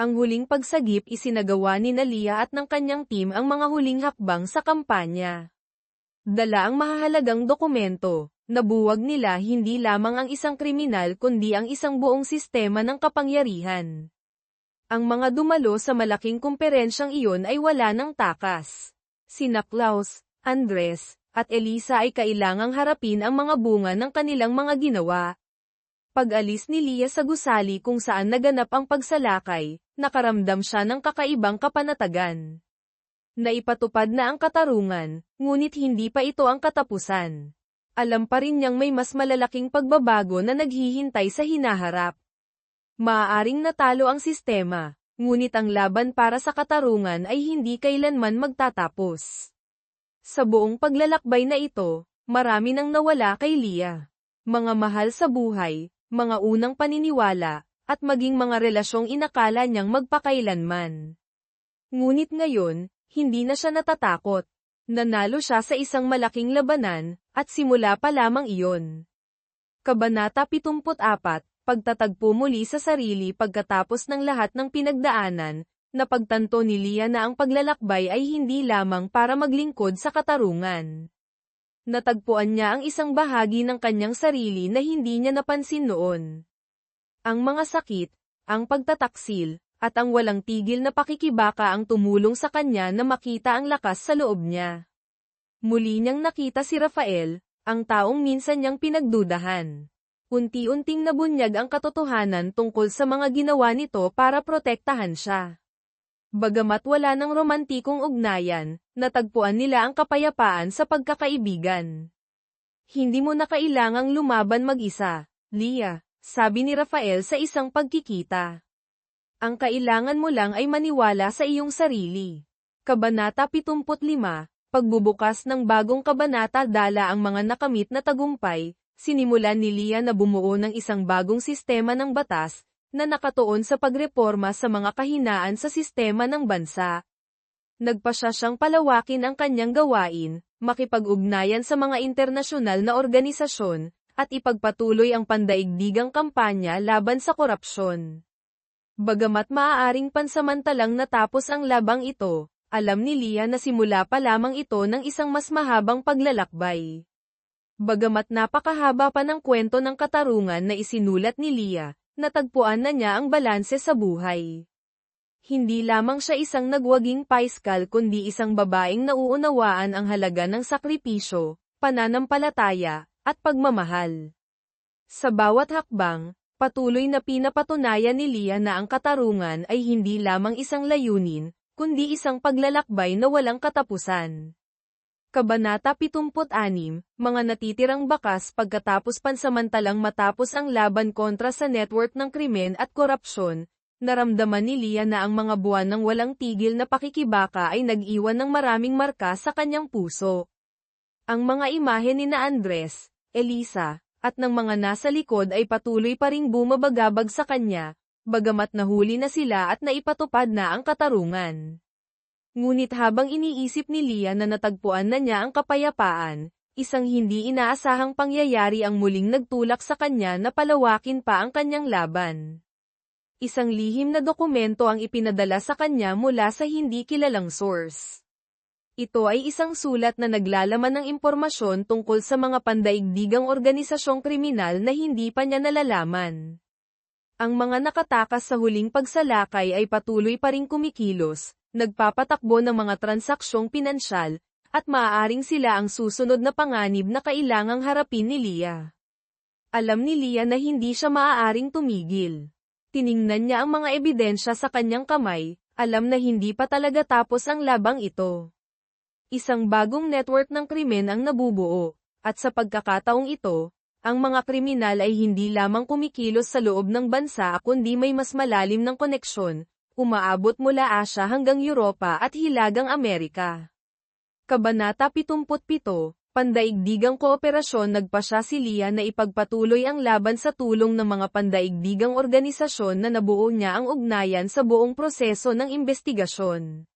ang huling pagsagip isinagawa ni Leah at ng kanyang team ang mga huling hakbang sa kampanya. Dala ang mahahalagang dokumento. Nabuwag nila hindi lamang ang isang kriminal kundi ang isang buong sistema ng kapangyarihan. Ang mga dumalo sa malaking kumperensyang iyon ay wala ng takas. Sina Klaus, Andres, at Elisa ay kailangang harapin ang mga bunga ng kanilang mga ginawa. Pag-alis ni Leah sa gusali kung saan naganap ang pagsalakay, nakaramdam siya ng kakaibang kapanatagan. Naipatupad na ang katarungan, ngunit hindi pa ito ang katapusan. Alam pa rin niyang may mas malalaking pagbabago na naghihintay sa hinaharap. Maaaring natalo ang sistema, ngunit ang laban para sa katarungan ay hindi kailanman magtatapos. Sa buong paglalakbay na ito, marami nang nawala kay Leah. Mga mahal sa buhay, mga unang paniniwala, at maging mga relasyong inakala niyang magpakailanman. Ngunit ngayon, hindi na siya natatakot. Nanalo siya sa isang malaking labanan, at simula pa lamang iyon. Kabanata 74, pagtatagpo muli sa sarili pagkatapos ng lahat ng pinagdaanan, napagtanto ni Leah na ang paglalakbay ay hindi lamang para maglingkod sa katarungan. Natagpuan niya ang isang bahagi ng kanyang sarili na hindi niya napansin noon. Ang mga sakit, ang pagtataksil, at ang walang tigil na pakikibaka ang tumulong sa kanya na makita ang lakas sa loob niya. Muli niyang nakita si Rafael, ang taong minsan niyang pinagdudahan. unti-unting nabunyag ang katotohanan tungkol sa mga ginawa nito para protektahan siya. Bagamat wala ng romantikong ugnayan, natagpuan nila ang kapayapaan sa pagkakaibigan. Hindi mo na kailangang lumaban mag-isa, Leah, sabi ni Rafael sa isang pagkikita. Ang kailangan mo lang ay maniwala sa iyong sarili. Kabanata 75, pagbubukas ng bagong kabanata dala ang mga nakamit na tagumpay, sinimulan ni Leah na bumuo ng isang bagong sistema ng batas, na nakatuon sa pagreporma sa mga kahinaan sa sistema ng bansa. Nagpasya siyang palawakin ang kanyang gawain, makipag-ugnayan sa mga internasyonal na organisasyon, at ipagpatuloy ang pandaigdigang kampanya laban sa korupsyon. Bagamat maaaring pansamantalang natapos ang labang ito, alam ni Leah na simula pa lamang ito ng isang mas mahabang paglalakbay. Bagamat napakahaba pa ng kwento ng katarungan na isinulat ni Leah, natagpuan na niya ang balanse sa buhay. Hindi lamang siya isang nagwaging paiskal kundi isang babaeng nauunawaan ang halaga ng sakripisyo, pananampalataya, at pagmamahal. Sa bawat hakbang, patuloy na pinapatunayan ni Leah na ang katarungan ay hindi lamang isang layunin, kundi isang paglalakbay na walang katapusan. Kabanata 76, mga natitirang bakas pagkatapos pansamantalang matapos ang laban kontra sa network ng krimen at korupsyon, naramdaman ni Leah na ang mga buwan ng walang tigil na pakikibaka ay nag-iwan ng maraming marka sa kanyang puso. Ang mga imahe ni na Andres, Elisa, at ng mga nasa likod ay patuloy pa ring bumabagabag sa kanya, bagamat nahuli na sila at naipatupad na ang katarungan. Ngunit habang iniisip ni Leah na natagpuan na niya ang kapayapaan, isang hindi inaasahang pangyayari ang muling nagtulak sa kanya na palawakin pa ang kanyang laban. Isang lihim na dokumento ang ipinadala sa kanya mula sa hindi kilalang source. Ito ay isang sulat na naglalaman ng impormasyon tungkol sa mga pandaigdigang organisasyong kriminal na hindi pa niya nalalaman. Ang mga nakatakas sa huling pagsalakay ay patuloy pa ring kumikilos, nagpapatakbo ng mga transaksyong pinansyal, at maaaring sila ang susunod na panganib na kailangang harapin ni Leah. Alam ni Leah na hindi siya maaaring tumigil. Tiningnan niya ang mga ebidensya sa kanyang kamay, alam na hindi pa talaga tapos ang labang ito. Isang bagong network ng krimen ang nabubuo, at sa pagkakataong ito, ang mga kriminal ay hindi lamang kumikilos sa loob ng bansa kundi may mas malalim ng koneksyon, umaabot mula Asya hanggang Europa at Hilagang Amerika. Kabanata 77, Pandaigdigang Kooperasyon. Nagpasya si Leah na ipagpatuloy ang laban sa tulong ng mga pandaigdigang organisasyon na nabuo niya ang ugnayan sa buong proseso ng investigasyon.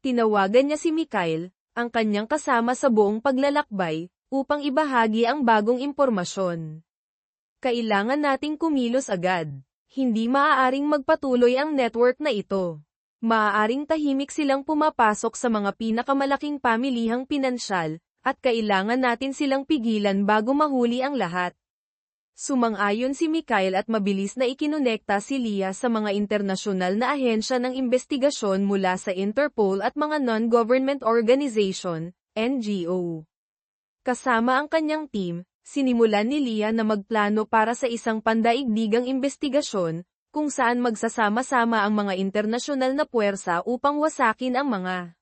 Tinawagan niya si Mikhail, ang kanyang kasama sa buong paglalakbay, upang ibahagi ang bagong impormasyon. Kailangan nating kumilos agad. Hindi maaaring magpatuloy ang network na ito. Maaaring tahimik silang pumapasok sa mga pinakamalaking pamilihang pinansyal, at kailangan natin silang pigilan bago mahuli ang lahat. Sumang-ayon si Mikhail at mabilis na ikinonekta si Leah sa mga internasyonal na ahensya ng investigasyon mula sa Interpol at mga non-government organization, NGO. Kasama ang kanyang team, sinimulan ni Leah na magplano para sa isang pandaigdigang investigasyon, kung saan magsasama-sama ang mga internasyonal na puwersa upang wasakin ang mga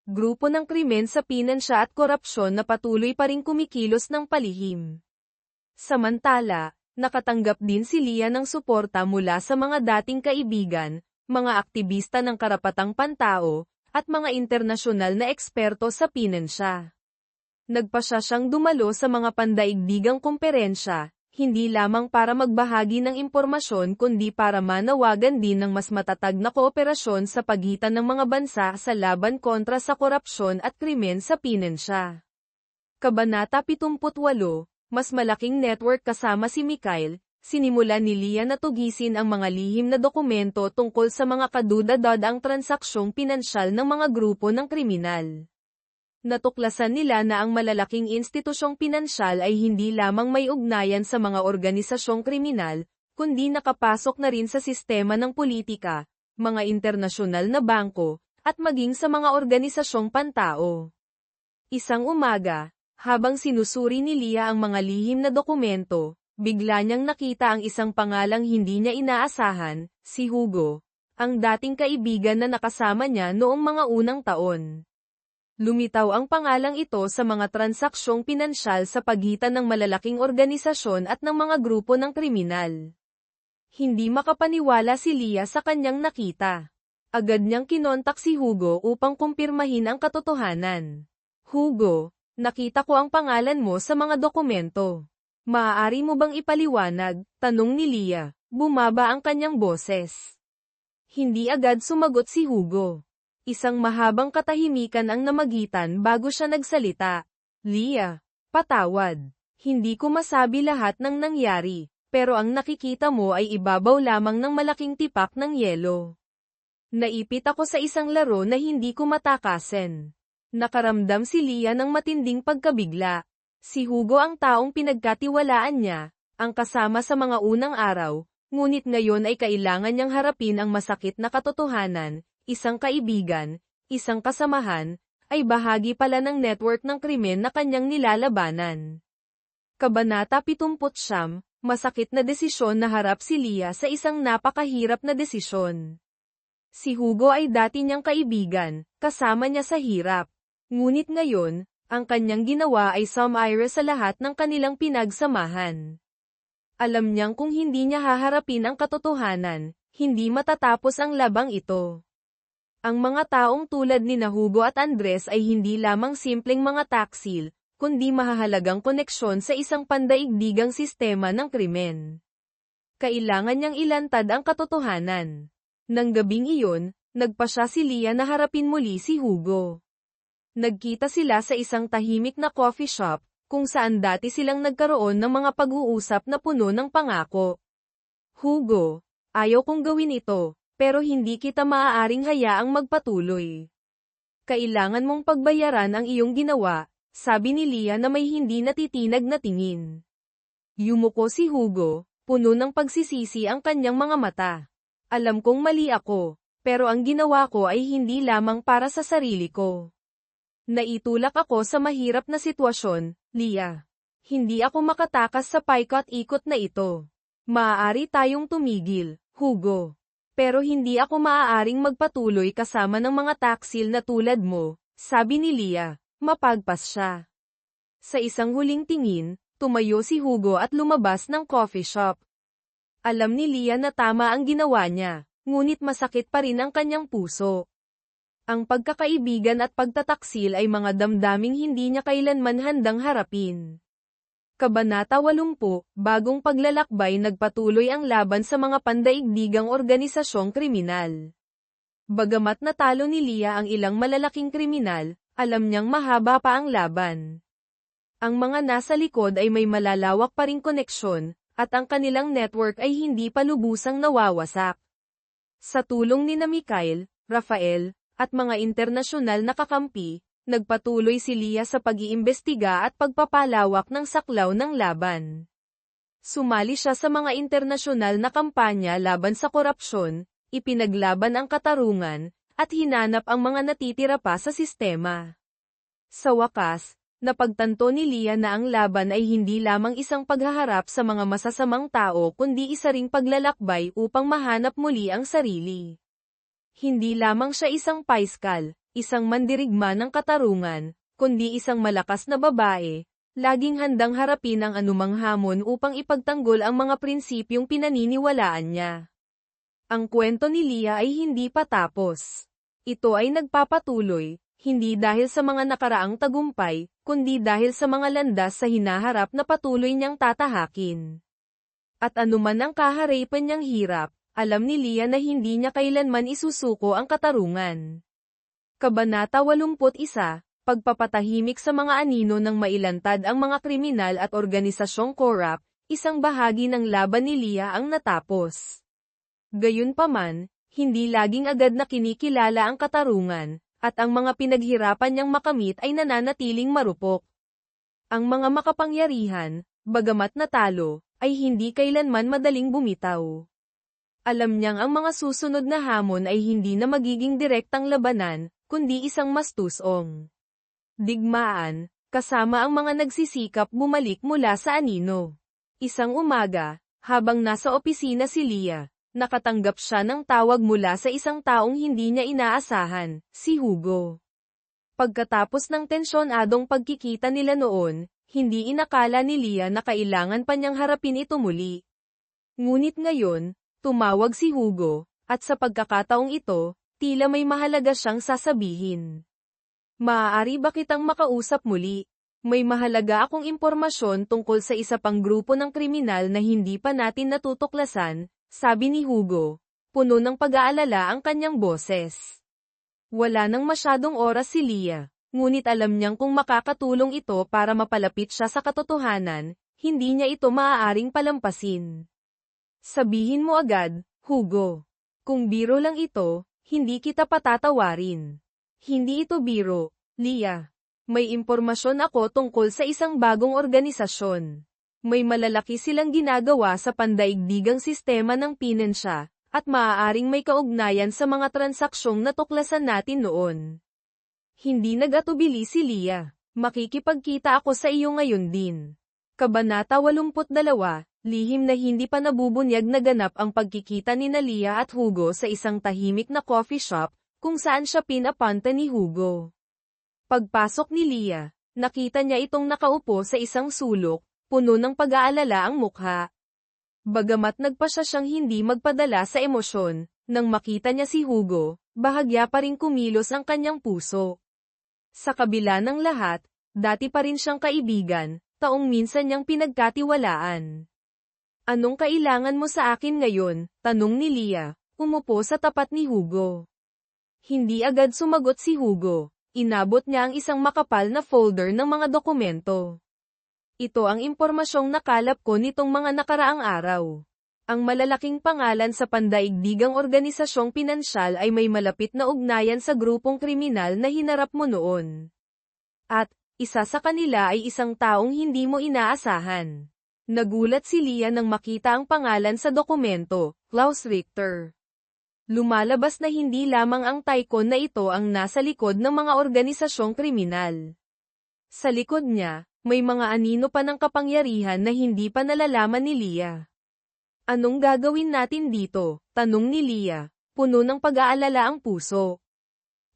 grupo ng krimen sa pinansya at korupsyon na patuloy pa ring kumikilos ng palihim. Samantala, nakatanggap din si Leah ng suporta mula sa mga dating kaibigan, mga aktivista ng karapatang pantao, at mga internasyonal na eksperto sa pinansya. Nagpasya siyang dumalo sa mga pandaigdigang komperensya, hindi lamang para magbahagi ng impormasyon kundi para manawagan din ng mas matatag na kooperasyon sa pagitan ng mga bansa sa laban kontra sa korupsyon at krimen sa pinansya. Kabanata 78, mas malaking network. Kasama si Mikhail, sinimulan ni Leah na tugisin ang mga lihim na dokumento tungkol sa mga kadudad-ang transaksyong pinansyal ng mga grupo ng kriminal. Natuklasan nila na ang malalaking institusyong pinansyal ay hindi lamang may ugnayan sa mga organisasyong kriminal, kundi nakapasok na rin sa sistema ng politika, mga internasyonal na bangko, at maging sa mga organisasyong pantao. Isang umaga, habang sinusuri ni Leah ang mga lihim na dokumento, Bigla niyang nakita ang isang pangalang hindi niya inaasahan, si Hugo, ang dating kaibigan na nakasama niya noong mga unang taon. Lumitaw ang pangalang ito sa mga transaksyong pinansyal sa pagitan ng malalaking organisasyon at ng mga grupo ng kriminal. Hindi makapaniwala si Leah sa kanyang nakita. Agad niyang kinontak si Hugo upang kumpirmahin ang katotohanan. Hugo, nakita ko ang pangalan mo sa mga dokumento. Maaari mo bang ipaliwanag? Tanong ni Leah. Bumaba ang kanyang boses. Hindi agad sumagot si Hugo. Isang mahabang katahimikan ang namagitan bago siya nagsalita. Leah, patawad. Hindi ko masabi lahat ng nangyari, pero ang nakikita mo ay ibabaw lamang ng malaking tipak ng yelo. Naipit ako sa isang laro na hindi ko matakasin. Nakaramdam si Leah ng matinding pagkabigla. Si Hugo ang taong pinagkatiwalaan niya, ang kasama sa mga unang araw, ngunit ngayon ay kailangan niyang harapin ang masakit na katotohanan, isang kaibigan, isang kasamahan, ay bahagi pala ng network ng krimen na kanyang nilalabanan. Kabanata 79, masakit na desisyon na harap si Leah sa isang napakahirap na desisyon. Si Hugo ay dati niyang kaibigan, kasama niya sa hirap. Ngunit ngayon, ang kanyang ginawa ay sumire sa lahat ng kanilang pinagsamahan. Alam niyang kung hindi niya haharapin ang katotohanan, hindi matatapos ang labang ito. Ang mga taong tulad ni Hugo at Andres ay hindi lamang simpleng mga taksil, kundi mahahalagang koneksyon sa isang pandaigdigang sistema ng krimen. Kailangan niyang ilantad ang katotohanan. Nang gabing iyon, nagpasya si Leah na harapin muli si Hugo. Nagkita sila sa isang tahimik na coffee shop, kung saan dati silang nagkaroon ng mga pag-uusap na puno ng pangako. Hugo, ayaw kong gawin ito, pero hindi kita maaaring hayaang magpatuloy. Kailangan mong pagbayaran ang iyong ginawa, sabi ni Leah na may hindi natitinag na tingin. Yumuko si Hugo, puno ng pagsisisi ang kanyang mga mata. Alam kong mali ako, pero ang ginawa ko ay hindi lamang para sa sarili ko. Naitulak ako sa mahirap na sitwasyon, Leah. Hindi ako makatakas sa paikot-ikot na ito. Maaari tayong tumigil, Hugo. Pero hindi ako maaaring magpatuloy kasama ng mga taksil na tulad mo, sabi ni Leah, mapagpas siya. Sa isang huling tingin, tumayo si Hugo at lumabas ng coffee shop. Alam ni Leah na tama ang ginawa niya, ngunit masakit pa rin ang kanyang puso. Ang pagkakaibigan at pagtataksil ay mga damdaming hindi niya kailanman handang harapin. Kabanata 80, bagong paglalakbay nagpatuloy ang laban sa mga pandaigdigang organisasyong kriminal. Bagamat natalo ni Leah ang ilang malalaking kriminal, alam niyang mahaba pa ang laban. Ang mga nasa likod ay may malalawak pa ring koneksyon, at ang kanilang network ay hindi pa lubusang nawawasak. Sa tulong ni Mikhail, Rafael, at mga internasyonal na kakampi, nagpatuloy si Leah sa pag-iimbestiga at pagpapalawak ng saklaw ng laban. Sumali siya sa mga internasyonal na kampanya laban sa korupsyon, ipinaglaban ang katarungan, at hinanap ang mga natitira pa sa sistema. Sa wakas, napagtanto ni Leah na ang laban ay hindi lamang isang paghaharap sa mga masasamang tao kundi isa ring paglalakbay upang mahanap muli ang sarili. Hindi lamang siya isang paiskal, isang mandirigma ng katarungan, kundi isang malakas na babae, laging handang harapin ang anumang hamon upang ipagtanggol ang mga prinsipyong pinaniniwalaan niya. Ang kwento ni Leah ay hindi pa tapos. Ito ay nagpapatuloy, hindi dahil sa mga nakaraang tagumpay, kundi dahil sa mga landas sa hinaharap na patuloy niyang tatahakin. At anuman ang kaharipan niyang hirap, alam ni Leah na hindi niya kailanman isusuko ang katarungan. Kabanata 81, pagpapatahimik sa mga anino ng mailantad ang mga kriminal at organisasyong korap, isang bahagi ng laban ni Leah ang natapos. Gayunpaman, hindi laging agad na kinikilala ang katarungan, at ang mga pinaghirapan niyang makamit ay nananatiling marupok. Ang mga makapangyarihan, bagamat natalo, ay hindi kailanman madaling bumitaw. Alam niyang ang mga susunod na hamon ay hindi na magiging direktang labanan, kundi isang mastusong digmaan, kasama ang mga nagsisikap bumalik mula sa anino. Isang umaga, habang nasa opisina si Leah, nakatanggap siya ng tawag mula sa isang taong hindi niya inaasahan, si Hugo. Pagkatapos ng tensyonadong pagkikita nila noon, hindi inakala ni Leah na kailangan pa niyang harapin ito muli. Ngunit ngayon, tumawag si Hugo, at sa pagkakataong ito, tila may mahalaga siyang sasabihin. Maaari ba kitang makausap muli? May mahalaga akong impormasyon tungkol sa isa pang grupo ng kriminal na hindi pa natin natutuklasan, sabi ni Hugo. Puno ng pag-aalala ang kanyang boses. Wala nang masyadong oras si Leah, ngunit alam niyang kung makakatulong ito para mapalapit siya sa katotohanan, hindi niya ito maaaring palampasin. Sabihin mo agad, Hugo. Kung biro lang ito, hindi kita patatawarin. Hindi ito biro, Leah. May impormasyon ako tungkol sa isang bagong organisasyon. May malalaki silang ginagawa sa pandaigdigang sistema ng pinensya, at maaaring may kaugnayan sa mga transaksyong natuklasan natin noon. Hindi nag-atubili si Leah. Makikipagkita ako sa iyo ngayon din. Kabanata 82, lihim na hindi pa nabubunyag na ganap ang pagkikita ni Leah at Hugo sa isang tahimik na coffee shop, kung saan siya pinapunta ni Hugo. Pagpasok ni Leah, nakita niya itong nakaupo sa isang sulok, puno ng pag-aalala ang mukha. Bagamat nagpasya siyang hindi magpadala sa emosyon, nang makita niya si Hugo, bahagya pa rin kumilos ang kanyang puso. Sa kabila ng lahat, dati pa rin siyang kaibigan, taong minsan niyang pinagkatiwalaan. Anong kailangan mo sa akin ngayon? Tanong ni Leah, umupo sa tapat ni Hugo. Hindi agad sumagot si Hugo. Inabot niya ang isang makapal na folder ng mga dokumento. Ito ang impormasyong nakalap ko nitong mga nakaraang araw. Ang malalaking pangalan sa pandaigdigang organisasyong pinansyal ay may malapit na ugnayan sa grupong kriminal na hinarap mo noon. At, isa sa kanila ay isang taong hindi mo inaasahan. Nagulat si Leah nang makita ang pangalan sa dokumento, Klaus Richter. Lumalabas na hindi lamang ang tycoon na ito ang nasa likod ng mga organisasyong kriminal. Sa likod niya, may mga anino pa ng kapangyarihan na hindi pa nalalaman ni Leah. Anong gagawin natin dito? Tanong ni Leah, puno ng pag-aalala ang puso.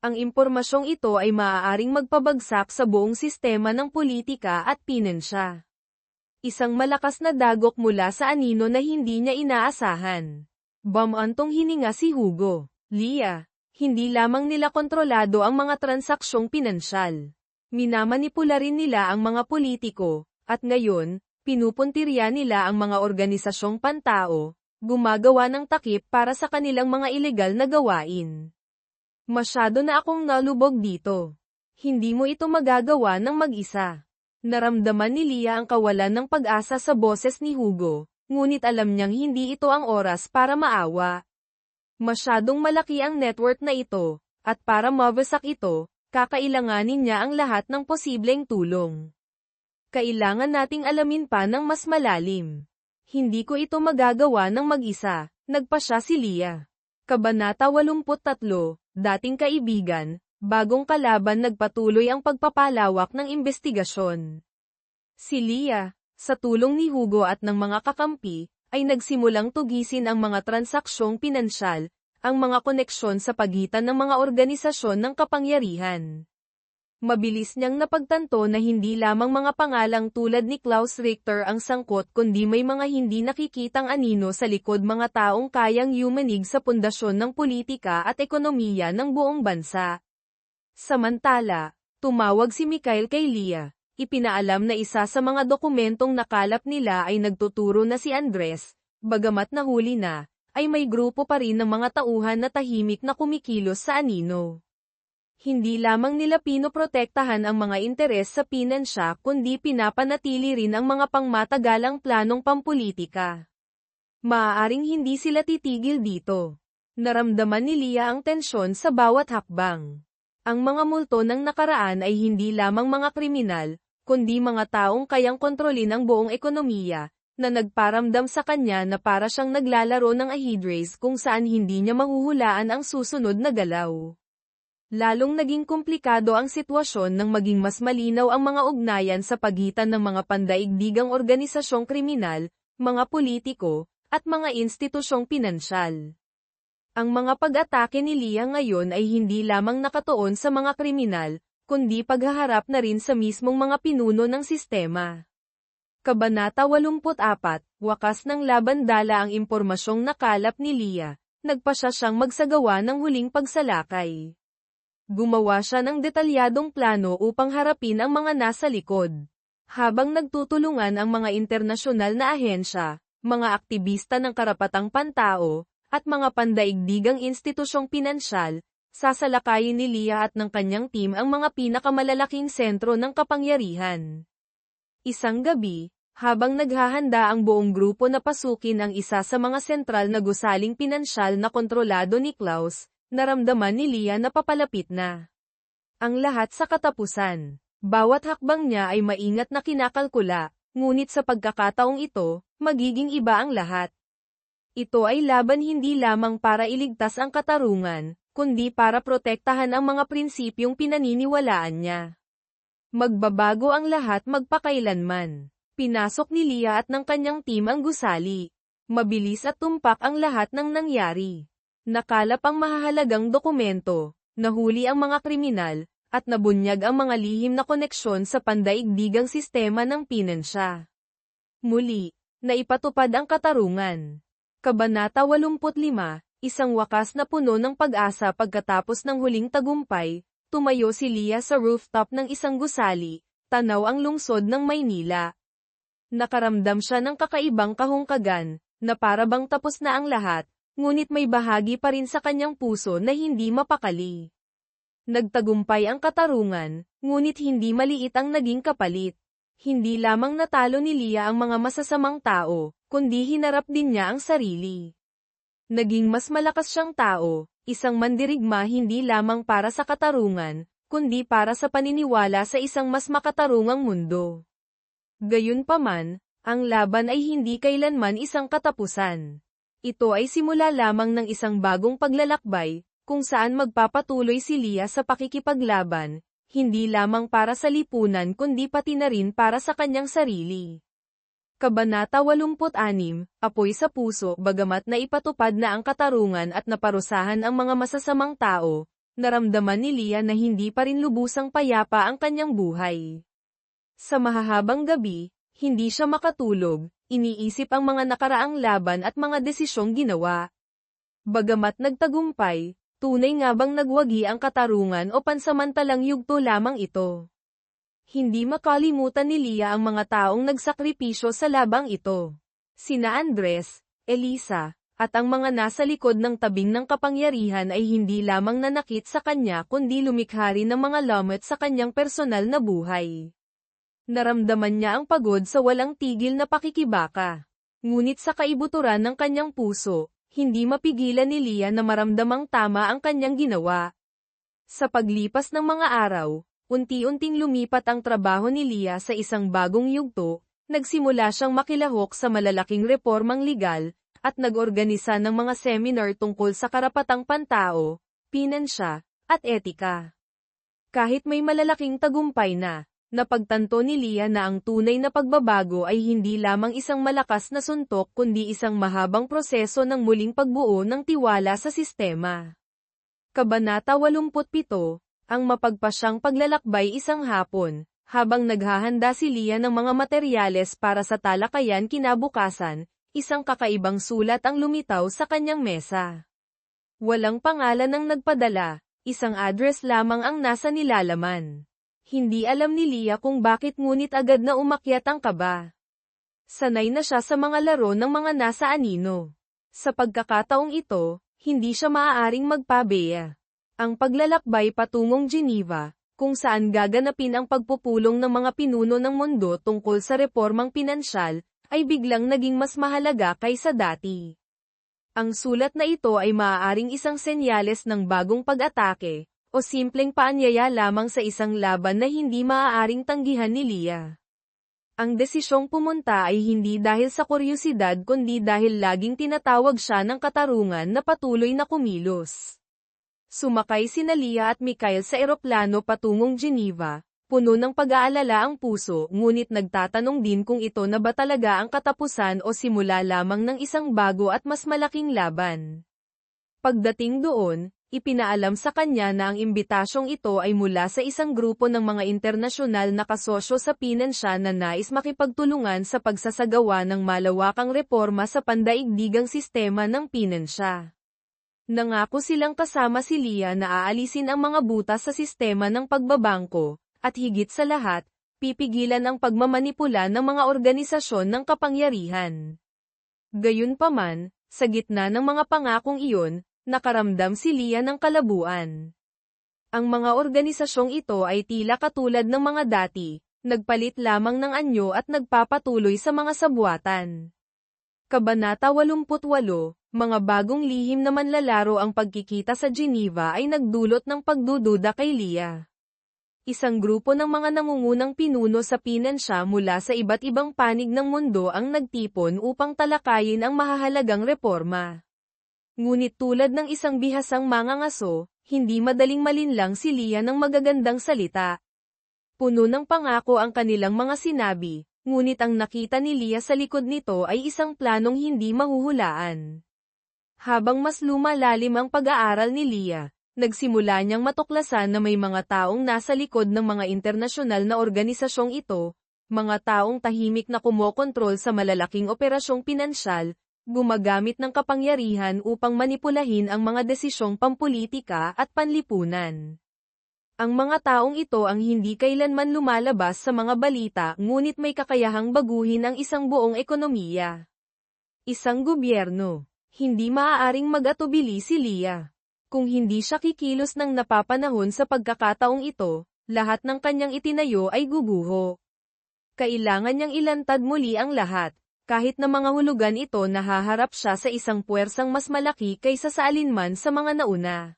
Ang impormasyong ito ay maaaring magpabagsak sa buong sistema ng politika at pinensya. Isang malakas na dagok mula sa anino na hindi niya inaasahan. Bumantong hininga si Hugo. Leah, hindi lamang nila kontrolado ang mga transaksyong pinansyal. Minamanipula rin nila ang mga politiko, at ngayon, pinupuntirya nila ang mga organisasyong pantao, gumagawa ng takip para sa kanilang mga ilegal na gawain. Masyado na akong nalubog dito. Hindi mo ito magagawa ng mag-isa. Naramdaman ni Leah ang kawalan ng pag-asa sa boses ni Hugo. Ngunit alam niyang hindi ito ang oras para maawa. Masyadong malaki ang network na ito, at para mawasak ito, kakailanganin niya ang lahat ng posibleng tulong. Kailangan nating alamin pa ng mas malalim. Hindi ko ito magagawa ng mag-isa, nagpasya si Leah. Kabanata 83, dating kaibigan, bagong kalaban nagpatuloy ang pagpapalawak ng investigasyon. Si Leah, sa tulong ni Hugo at ng mga kakampi, ay nagsimulang tugisin ang mga transaksyon pinansyal, ang mga koneksyon sa pagitan ng mga organisasyon ng kapangyarihan. Mabilis niyang napagtanto na hindi lamang mga pangalang tulad ni Klaus Richter ang sangkot kundi may mga hindi nakikitang anino sa likod mga taong kayang yumanig sa pundasyon ng politika at ekonomiya ng buong bansa. Samantala, tumawag si Mikhail kay Leah. Ipinaalam na isa sa mga dokumentong nakalap nila ay nagtuturo na si Andres, bagamat nahuli na, ay may grupo pa rin ng mga tauhan na tahimik na kumikilos sa anino. Hindi lamang nila pinoprotektahan ang mga interes sa pinensya kundi pinapanatili rin ang mga pangmatagalang planong pampulitika. Maaaring hindi sila titigil dito. Naramdaman ni Leah ang tensyon sa bawat hakbang. Ang mga multo ng nakaraan ay hindi lamang mga kriminal, kundi mga taong kayang kontrolin ang buong ekonomiya, na nagparamdam sa kanya na para siyang naglalaro ng ajedrez kung saan hindi niya mahuhulaan ang susunod na galaw. Lalong naging komplikado ang sitwasyon nang maging mas malinaw ang mga ugnayan sa pagitan ng mga pandaigdigang organisasyong kriminal, mga politiko, at mga institusyong pinansyal. Ang mga pag-atake ni Leah ngayon ay hindi lamang nakatuon sa mga kriminal, kundi paghaharap na rin sa mismong mga pinuno ng sistema. Kabanata 84, wakas ng laban. Dala ang impormasyong nakalap ni Leah, nagpasya siyang magsagawa ng huling pagsalakay. Gumawa siya ng detalyadong plano upang harapin ang mga nasa likod. Habang nagtutulungan ang mga internasyonal na ahensya, mga aktivista ng karapatang pantao, at mga pandaigdigang institusyong pinansyal, sasalakayin ni Leah at ng kanyang team ang mga pinakamalalaking sentro ng kapangyarihan. Isang gabi, habang naghahanda ang buong grupo na pasukin ang isa sa mga sentral na gusaling pinansyal na kontrolado ni Klaus, naramdaman ni Leah na papalapit na ang lahat sa katapusan. Bawat hakbang niya ay maingat na kinakalkula, ngunit sa pagkakataong ito, magiging iba ang lahat. Ito ay laban hindi lamang para iligtas ang katarungan, kundi para protektahan ang mga prinsipyong pinaniniwalaan niya. Magbabago ang lahat magpakailanman. Pinasok ni Leah at ng kanyang team ang gusali. Mabilis at tumpak ang lahat ng nangyari. Nakalap ang mahahalagang dokumento, nahuli ang mga kriminal, at nabunyag ang mga lihim na koneksyon sa pandaigdigang sistema ng pinansya. Muli, naipatupad ang katarungan. Kabanata 85, isang wakas na puno ng pag-asa. Pagkatapos ng huling tagumpay, tumayo si Leah sa rooftop ng isang gusali, tanaw ang lungsod ng Maynila. Nakaramdam siya ng kakaibang kahungkagan, na para bang tapos na ang lahat, ngunit may bahagi pa rin sa kanyang puso na hindi mapakali. Nagtagumpay ang katarungan, ngunit hindi maliit ang naging kapalit. Hindi lamang natalo ni Leah ang mga masasamang tao, kundi hinarap din niya ang sarili. Naging mas malakas siyang tao, isang mandirigma hindi lamang para sa katarungan, kundi para sa paniniwala sa isang mas makatarungang mundo. Gayunpaman, ang laban ay hindi kailanman isang katapusan. Ito ay simula lamang ng isang bagong paglalakbay, kung saan magpapatuloy si Leah sa pakikipaglaban, hindi lamang para sa lipunan kundi pati na rin para sa kanyang sarili. Kabanata 86, apoy sa puso. Bagamat na ipatupad na ang katarungan at naparusahan ang mga masasamang tao, naramdaman ni Leah na hindi pa rin lubusang payapa ang kanyang buhay. Sa mahahabang gabi, hindi siya makatulog, iniisip ang mga nakaraang laban at mga desisyong ginawa. Bagamat nagtagumpay, tunay nga bang nagwagi ang katarungan o pansamantalang yugto lamang ito? Hindi makalimutan ni Leah ang mga taong nagsakripisyo sa labang ito. Sina Andres, Elisa, at ang mga nasa likod ng tabing ng kapangyarihan ay hindi lamang nanakit sa kanya kundi lumikha rin ng mga lamot sa kanyang personal na buhay. Naramdaman niya ang pagod sa walang tigil na pakikibaka. Ngunit sa kaibuturan ng kanyang puso, hindi mapigilan ni Leah na maramdamang tama ang kanyang ginawa. Sa paglipas ng mga araw, unti-unting lumipat ang trabaho ni Leah sa isang bagong yugto, nagsimula siyang makilahok sa malalaking reformang legal, at nag-organisa ng mga seminar tungkol sa karapatang pantao, pinansya, at etika. Kahit may malalaking tagumpay na, napagtanto ni Leah na ang tunay na pagbabago ay hindi lamang isang malakas na suntok kundi isang mahabang proseso ng muling pagbuo ng tiwala sa sistema. Kabanata 87, ang mapagpasyang paglalakbay. Isang hapon, habang naghahanda si Leah ng mga materyales para sa talakayan kinabukasan, isang kakaibang sulat ang lumitaw sa kanyang mesa. Walang pangalan ang nagpadala, isang address lamang ang nasa nilalaman. Hindi alam ni Leah kung bakit ngunit agad na umakyat ang kaba. Sanay na siya sa mga laro ng mga nasa anino. Sa pagkakataong ito, hindi siya maaaring magpabeya. Ang paglalakbay patungong Geneva, kung saan gaganapin ang pagpupulong ng mga pinuno ng mundo tungkol sa reformang pinansyal, ay biglang naging mas mahalaga kaysa dati. Ang sulat na ito ay maaaring isang senyales ng bagong pag-atake, o simpleng paanyaya lamang sa isang laban na hindi maaaring tanggihan ni Leah. Ang desisyong pumunta ay hindi dahil sa kuryosidad kundi dahil laging tinatawag siya ng katarungan na patuloy na kumilos. Sumakay sina Leah at Mikhail sa eroplano patungong Geneva, puno ng pag-aalala ang puso, ngunit nagtatanong din kung ito na ba talaga ang katapusan o simula lamang ng isang bago at mas malaking laban. Pagdating doon, ipinaalam sa kanya na ang imbitasyong ito ay mula sa isang grupo ng mga internasyonal na kasosyo sa pinansya na nais makipagtulungan sa pagsasagawa ng malawakang reforma sa pandaigdigang sistema ng pinansya. Nangako silang kasama si Leah na aalisin ang mga butas sa sistema ng pagbabangko, at higit sa lahat, pipigilan ang pagmamanipula ng mga organisasyon ng kapangyarihan. Gayunpaman, sa gitna ng mga pangakong iyon, nakaramdam si Leah ng kalabuan. Ang mga organisasyong ito ay tila katulad ng mga dati, nagpalit lamang ng anyo at nagpapatuloy sa mga sabuatan. Kabanata 88, mga bagong lihim na manlalaro. Ang pagkikita sa Geneva ay nagdulot ng pagdududa kay Leah. Isang grupo ng mga nangungunang pinuno sa pinansya mula sa iba't ibang panig ng mundo ang nagtipon upang talakayin ang mahahalagang reforma. Ngunit tulad ng isang bihasang mangangaso, hindi madaling malinlang si Leah ng magagandang salita. Puno ng pangako ang kanilang mga sinabi, ngunit ang nakita ni Leah sa likod nito ay isang planong hindi mahuhulaan. Habang mas lumalalim ang pag-aaral ni Leah, nagsimula niyang matuklasan na may mga taong nasa likod ng mga internasyonal na organisasyong ito, mga taong tahimik na kumokontrol sa malalaking operasyong pinansyal, gumagamit ng kapangyarihan upang manipulahin ang mga desisyong pampulitika at panlipunan. Ang mga taong ito ang hindi kailanman lumalabas sa mga balita, ngunit may kakayahang baguhin ang isang buong ekonomiya. Isang gobyerno. Hindi maaaring mag-atubili si Leah. Kung hindi siya kikilos ng napapanahon sa pagkakataong ito, lahat ng kanyang itinayo ay guguho. Kailangan niyang ilantad muli ang lahat, kahit na mga hulugan ito nahaharap siya sa isang puwersang mas malaki kaysa sa alinman sa mga nauna.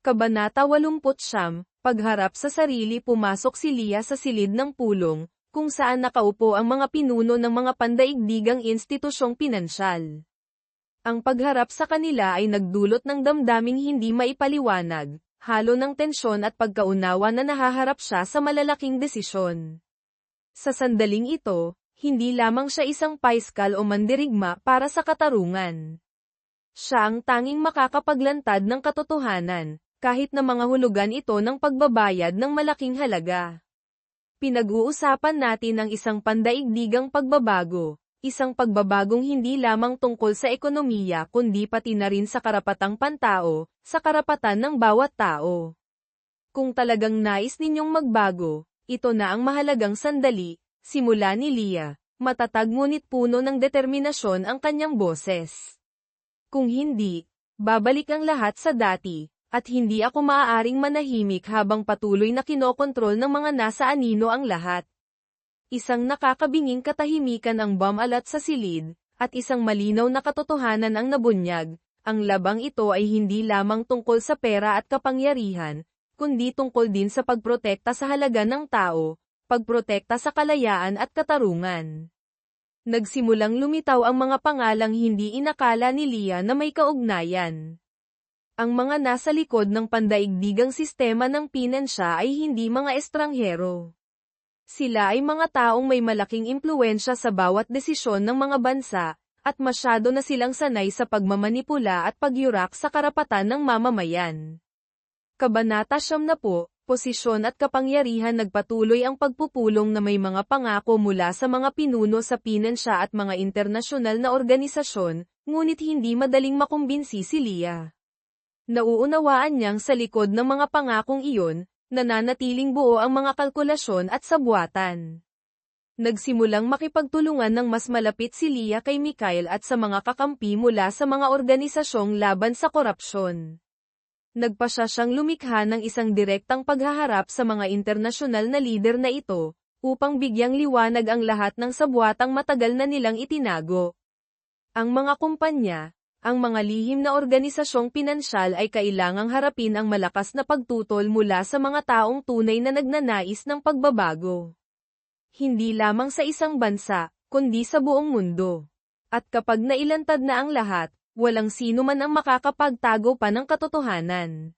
Kabanata 89, pagharap sa sarili. Pumasok si Leah sa silid ng pulong, kung saan nakaupo ang mga pinuno ng mga pandaigdigang institusyong pinansyal. Ang pagharap sa kanila ay nagdulot ng damdaming hindi maipaliwanag, halo ng tensyon at pagkaunawa na nahaharap siya sa malalaking desisyon. Sa sandaling ito, hindi lamang siya isang paiskal o mandirigma para sa katarungan. Siya ang tanging makakapaglantad ng katotohanan, kahit na mga hulugan ito ng pagbabayad ng malaking halaga. Pinag-uusapan natin ang isang pandaigdigang pagbabago. Isang pagbabagong hindi lamang tungkol sa ekonomiya kundi pati na rin sa karapatang pantao, sa karapatan ng bawat tao. Kung talagang nais ninyong magbago, ito na ang mahalagang sandali, simula ni Leah, matatag ngunit puno ng determinasyon ang kanyang boses. Kung hindi, babalik ang lahat sa dati, at hindi ako maaaring manahimik habang patuloy na kinokontrol ng mga nasa anino ang lahat. Isang nakakabinging katahimikan ang bumalat sa silid, at isang malinaw na katotohanan ang nabunyag. Ang labang ito ay hindi lamang tungkol sa pera at kapangyarihan, kundi tungkol din sa pagprotekta sa halaga ng tao, pagprotekta sa kalayaan at katarungan. Nagsimulang lumitaw ang mga pangalang hindi inakala ni Leah na may kaugnayan. Ang mga nasa likod ng pandaigdigang sistema ng pinansya ay hindi mga estranghero. Sila ay mga taong may malaking impluwensya sa bawat desisyon ng mga bansa, at masyado na silang sanay sa pagmamanipula at pagyurak sa karapatan ng mamamayan. Kabanata 90, posisyon at kapangyarihan. Nagpatuloy ang pagpupulong na may mga pangako mula sa mga pinuno sa pinansya at mga internasyonal na organisasyon, ngunit hindi madaling makumbinsi si Leah. Nauunawaan niyang sa likod ng mga pangakong iyon, nananatiling buo ang mga kalkulasyon at sabuatan. Nagsimulang makipagtulungan ng mas malapit si Leah kay Mikhail at sa mga kakampi mula sa mga organisasyong laban sa korupsyon. Nagpasya siyang lumikha ng isang direktang paghaharap sa mga internasyonal na lider na ito, upang bigyang liwanag ang lahat ng sabuatang matagal na nilang itinago. Ang mga kumpanya, ang mga lihim na organisasyong pinansyal ay kailangang harapin ang malakas na pagtutol mula sa mga taong tunay na nagnanais ng pagbabago. Hindi lamang sa isang bansa, kundi sa buong mundo. At kapag nailantad na ang lahat, walang sino man ang makakapagtago pa ng katotohanan.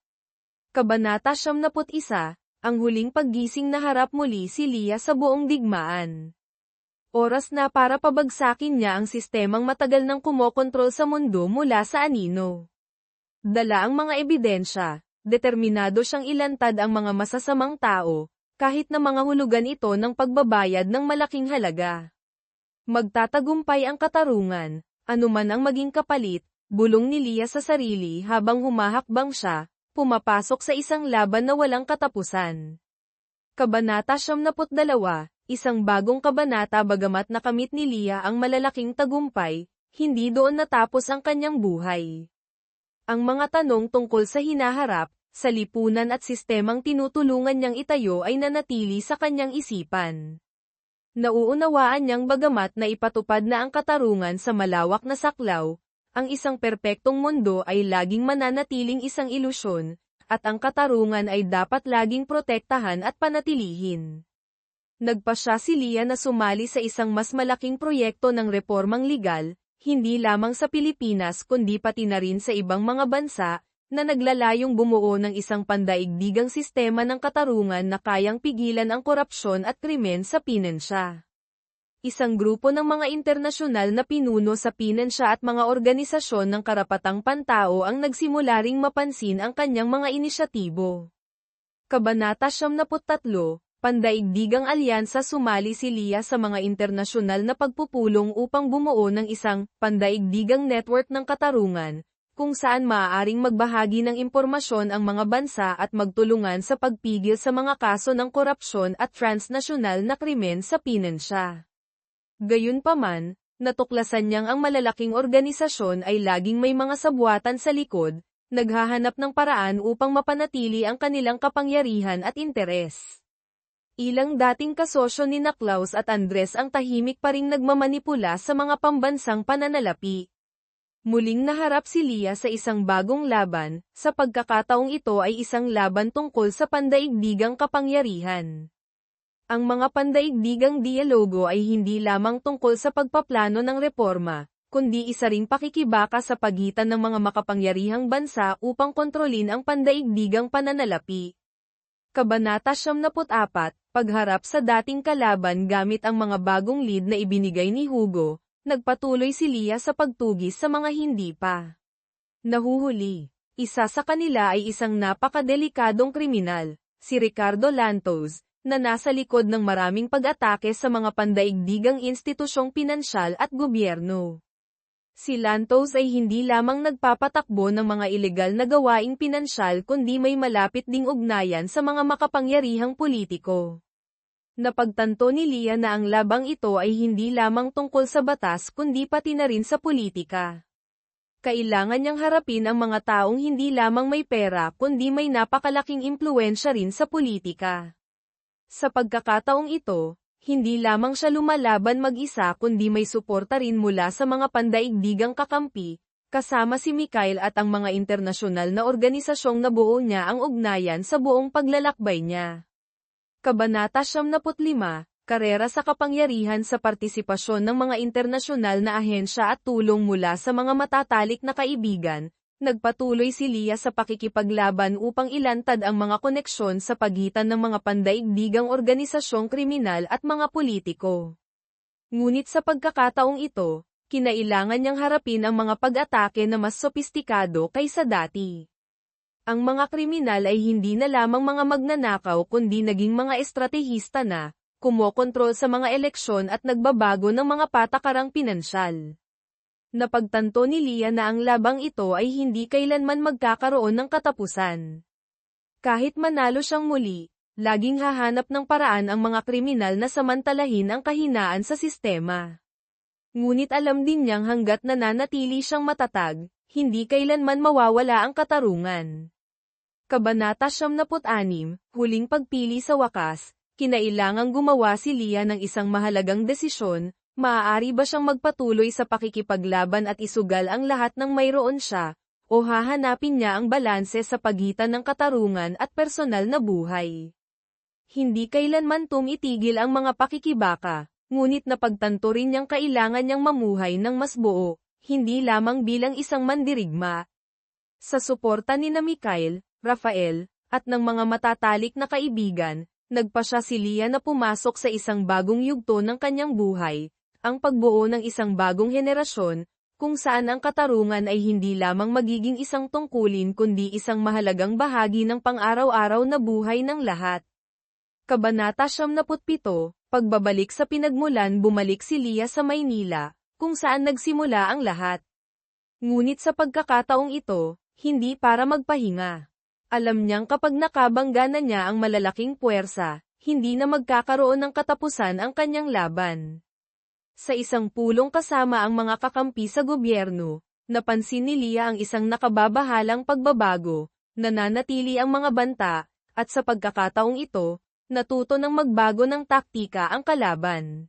Kabanata 71, ang huling paggising na harap muli si Leah sa buong digmaan. Oras na para pabagsakin niya ang sistemang matagal nang kumokontrol sa mundo mula sa anino. Dala ang mga ebidensya, determinado siyang ilantad ang mga masasamang tao, kahit na mga hulugan ito ng pagbabayad ng malaking halaga. Magtatagumpay ang katarungan, anuman ang maging kapalit, bulong ni Leah sa sarili habang humahakbang siya, pumapasok sa isang laban na walang katapusan. Kabanata 72, isang bagong kabanata. Bagamat nakamit ni Leah ang malalaking tagumpay, hindi doon natapos ang kanyang buhay. Ang mga tanong tungkol sa hinaharap, sa lipunan at sistemang tinutulungan niyang itayo ay nanatili sa kanyang isipan. Nauunawaan niyang bagamat na ipatupad na ang katarungan sa malawak na saklaw, ang isang perpektong mundo ay laging mananatiling isang ilusyon, at ang katarungan ay dapat laging protektahan at panatilihin. Nagpasya si Leah na sumali sa isang mas malaking proyekto ng reformang legal, hindi lamang sa Pilipinas kundi pati na rin sa ibang mga bansa, na naglalayong bumuo ng isang pandaigdigang sistema ng katarungan na kayang pigilan ang korupsyon at krimen sa pinensya. Isang grupo ng mga internasyonal na pinuno sa pinensya at mga organisasyon ng karapatang pantao ang nagsimula ring mapansin ang kanyang mga inisyatibo. Kabanata 73, Pandaigdigang Alyansa. Sumali si Leah sa mga internasyonal na pagpupulong upang bumuo ng isang pandaigdigang network ng katarungan, kung saan maaaring magbahagi ng impormasyon ang mga bansa at magtulungan sa pagpigil sa mga kaso ng korupsyon at transnasyonal na krimen sa pinensya. Gayunpaman, natuklasan niyang ang malalaking organisasyon ay laging may mga sabwatan sa likod, naghahanap ng paraan upang mapanatili ang kanilang kapangyarihan at interes. Ilang dating kasosyo ni Klaus at Andres ang tahimik pa ring nagmamanipula sa mga pambansang pananalapi. Muling naharap si Leah sa isang bagong laban, sa pagkakataong ito ay isang laban tungkol sa pandaigdigang kapangyarihan. Ang mga pandaigdigang dialogo ay hindi lamang tungkol sa pagpaplano ng reforma, kundi isa ring pakikibaka sa pagitan ng mga makapangyarihang bansa upang kontrolin ang pandaigdigang pananalapi. Kabanata 74, Pagharap sa dating kalaban. Gamit ang mga bagong lead na ibinigay ni Hugo, nagpatuloy si Leah sa pagtugis sa mga hindi pa nahuhuli. Isa sa kanila ay isang napakadelikadong kriminal, si Ricardo Lantos, na nasa likod ng maraming pag-atake sa mga pandaigdigang institusyong pinansyal at gobyerno. Si Lantos ay hindi lamang nagpapatakbo ng mga ilegal na gawaing pinansyal kundi may malapit ding ugnayan sa mga makapangyarihang politiko. Napagtanto ni Leah na ang labang ito ay hindi lamang tungkol sa batas kundi pati na rin sa politika. Kailangan niyang harapin ang mga taong hindi lamang may pera kundi may napakalaking impluwensya rin sa politika. Sa pagkakataong ito, hindi lamang siya lumalaban mag-isa kundi may suporta rin mula sa mga pandaigdigang kakampi, kasama si Mikhail at ang mga internasyonal na organisasyong nabuo niya ang ugnayan sa buong paglalakbay niya. Kabanata 75, Karera sa kapangyarihan. Sa partisipasyon ng mga internasyonal na ahensya at tulong mula sa mga matatalik na kaibigan, nagpatuloy si Leah sa pakikipaglaban upang ilantad ang mga koneksyon sa pagitan ng mga pandaigdigang organisasyong kriminal at mga politiko. Ngunit sa pagkakataong ito, kinailangan niyang harapin ang mga pag-atake na mas sopistikado kaysa dati. Ang mga kriminal ay hindi na lamang mga magnanakaw kundi naging mga estratehista na, kumokontrol sa mga eleksyon at nagbabago ng mga patakarang pinansyal. Napagtanto ni Leah na ang labang ito ay hindi kailanman magkakaroon ng katapusan. Kahit manalo siyang muli, laging hahanap ng paraan ang mga kriminal na samantalahin ang kahinaan sa sistema. Ngunit alam din niyang hanggat nananatili siyang matatag, hindi kailanman mawawala ang katarungan. Kabanata 76, Huling pagpili. Sa wakas, kinailangang gumawa si Leah ng isang mahalagang desisyon. Maaari ba siyang magpatuloy sa pakikipaglaban at isugal ang lahat ng mayroon siya, o hahanapin niya ang balanse sa pagitan ng katarungan at personal na buhay? Hindi kailanman tumitigil ang mga pakikibaka, ngunit napagtanto rin niyang kailangan niyang mamuhay ng mas buo, hindi lamang bilang isang mandirigma. Sa suporta ni Mikhail, Rafael, at ng mga matatalik na kaibigan, nagpasya si Leah na pumasok sa isang bagong yugto ng kanyang buhay, ang pagbuo ng isang bagong henerasyon, kung saan ang katarungan ay hindi lamang magiging isang tungkulin kundi isang mahalagang bahagi ng pang-araw-araw na buhay ng lahat. Kabanata 77, Pagbabalik sa pinagmulan. Bumalik si Leah sa Maynila, kung saan nagsimula ang lahat. Ngunit sa pagkakataong ito, hindi para magpahinga. Alam niyang kapag nakabangga na niya ang malalaking puwersa, hindi na magkakaroon ng katapusan ang kanyang laban. Sa isang pulong kasama ang mga kakampi sa gobyerno, napansin ni Leah ang isang nakababahalang pagbabago, nananatili ang mga banta, at sa pagkakataong ito, natuto ng magbago ng taktika ang kalaban.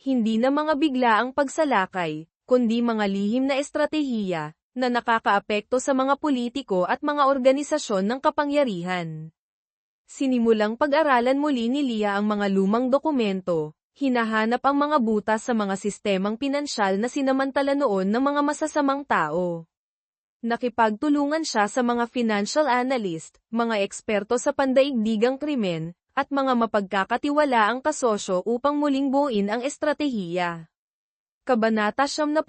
Hindi na mga biglaang pagsalakay, kundi mga lihim na estratehiya, na nakakaapekto sa mga politiko at mga organisasyon ng kapangyarihan. Sinimulang pag-aralan muli ni Leah ang mga lumang dokumento, hinahanap ang mga butas sa mga sistemang pinansyal na sinamantala noon ng mga masasamang tao. Nakipagtulungan siya sa mga financial analyst, mga eksperto sa pandaigdigang krimen, at mga mapagkakatiwalaang kasosyo upang muling buuin ang estratehiya. Kabanata 78,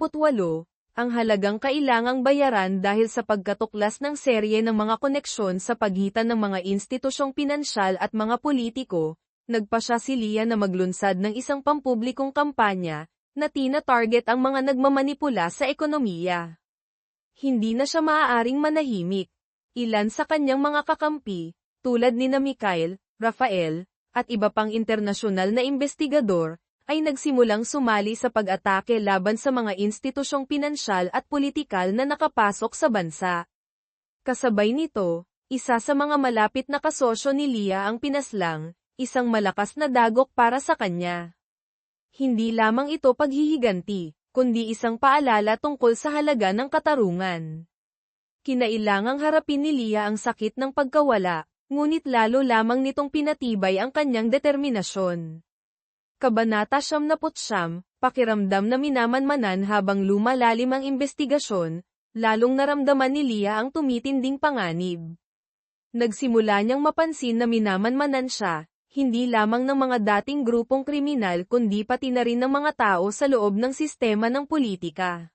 ang halagang kailangang bayaran dahil sa pagkatuklas ng serye ng mga koneksyon sa pagitan ng mga institusyong pinansyal at mga politiko, nagpasya si Leah na maglunsad ng isang pampublikong kampanya, na tina-target ang mga nagmamanipula sa ekonomiya. Hindi na siya maaaring manahimik. Ilan sa kanyang mga kakampi, tulad ni Mikhail, Rafael, at iba pang internasyonal na investigador, ay nagsimulang sumali sa pag-atake laban sa mga institusyong pinansyal at politikal na nakapasok sa bansa. Kasabay nito, isa sa mga malapit na kasosyo ni Leah ang pinaslang, isang malakas na dagok para sa kanya. Hindi lamang ito paghihiganti, kundi isang paalala tungkol sa halaga ng katarungan. Kinailangang harapin ni Leah ang sakit ng pagkawala, ngunit lalo lamang nitong pinatibay ang kanyang determinasyon. Kabanata 79, Pakiramdam na minamanmanan. Habang lumalalim ang investigasyon, lalong naramdaman ni Leah ang tumitinding panganib. Nagsimula niyang mapansin na minamanmanan siya, hindi lamang ng mga dating grupong kriminal kundi pati na rin ng mga tao sa loob ng sistema ng politika.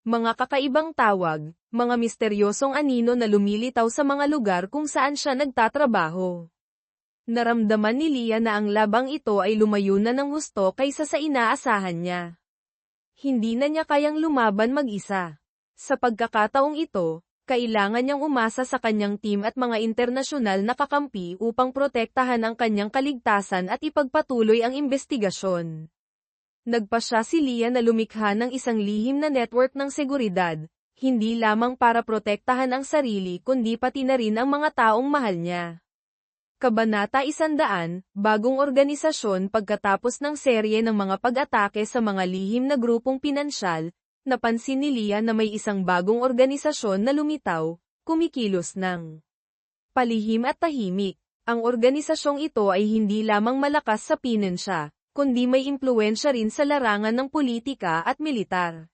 Mga kakaibang tawag, mga misteryosong anino na lumilitaw sa mga lugar kung saan siya nagtatrabaho. Naramdaman ni Leah na ang labang ito ay lumayo na ng husto kaysa sa inaasahan niya. Hindi na niya kayang lumaban mag-isa. Sa pagkakataong ito, kailangan niyang umasa sa kanyang team at mga internasyonal na kakampi upang protektahan ang kanyang kaligtasan at ipagpatuloy ang investigasyon. Nagpasya si Leah na lumikha ng isang lihim na network ng seguridad, hindi lamang para protektahan ang sarili kundi pati na rin ang mga taong mahal niya. Kabanata 100, Bagong organisasyon. Pagkatapos ng serye ng mga pag-atake sa mga lihim na grupong pinansyal, napansin ni Leah na may isang bagong organisasyon na lumitaw, kumikilos ng palihim at tahimik. Ang organisasyong ito ay hindi lamang malakas sa pinansya, kundi may impluwensya rin sa larangan ng politika at militar.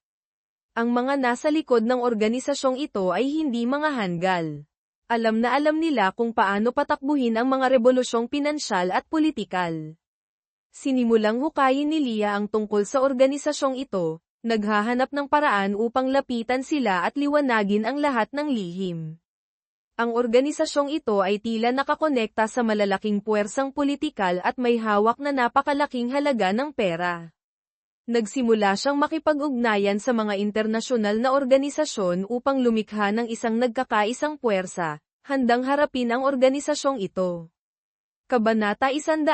Ang mga nasa likod ng organisasyong ito ay hindi mga hanggal. Alam na alam nila kung paano patakbuhin ang mga rebolusyong pinansyal at politikal. Sinimulang hukayin ni Leah ang tungkol sa organisasyong ito, naghahanap ng paraan upang lapitan sila at liwanagin ang lahat ng lihim. Ang organisasyong ito ay tila nakakonekta sa malalaking puwersang politikal at may hawak na napakalaking halaga ng pera. Nagsimula siyang makipag-ugnayan sa mga internasyonal na organisasyon upang lumikha ng isang nagkakaisang puwersa, handang harapin ang organisasyong ito. Kabanata 101,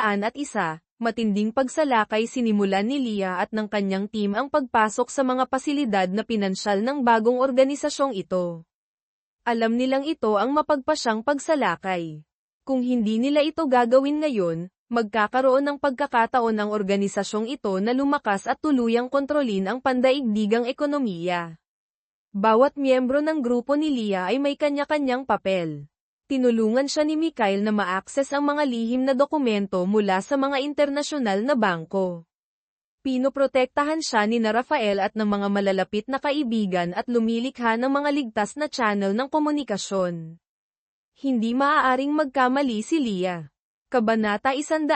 Matinding pagsalakay. Sinimulan ni Leah at ng kanyang team ang pagpasok sa mga pasilidad na pinansyal ng bagong organisasyong ito. Alam nilang ito ang mapagpasyang pagsalakay. Kung hindi nila ito gagawin ngayon, magkakaroon ng pagkakataon ang organisasyong ito na lumakas at tuluyang kontrolin ang pandaigdigang ekonomiya. Bawat miyembro ng grupo ni Leah ay may kanya-kanyang papel. Tinulungan siya ni Mikhail na ma-access ang mga lihim na dokumento mula sa mga internasyonal na bangko. Pinoprotektahan siya ni Rafael at ng mga malalapit na kaibigan at lumilikha ng mga ligtas na channel ng komunikasyon. Hindi maaaring magkamali si Leah. Kabanata 102,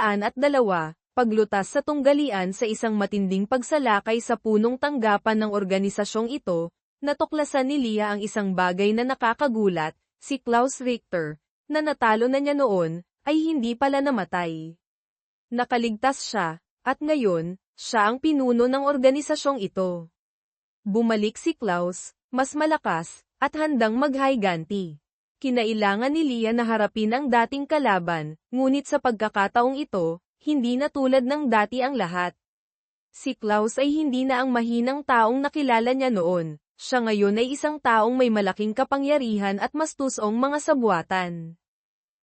Paglutas sa tunggalian sa isang matinding pagsalakay sa punong tanggapan ng organisasyong ito, natuklasan ni Leah ang isang bagay na nakakagulat, si Klaus Richter, na natalo na niya noon, ay hindi pala namatay. Nakaligtas siya, at ngayon, siya ang pinuno ng organisasyong ito. Bumalik si Klaus, mas malakas, at handang maghiganti. Kinailangan ni Leah na harapin ang dating kalaban, ngunit sa pagkakataong ito, hindi na tulad ng dati ang lahat. Si Klaus ay hindi na ang mahinang taong nakilala niya noon, siya ngayon ay isang taong may malaking kapangyarihan at mastusong mga sabuatan.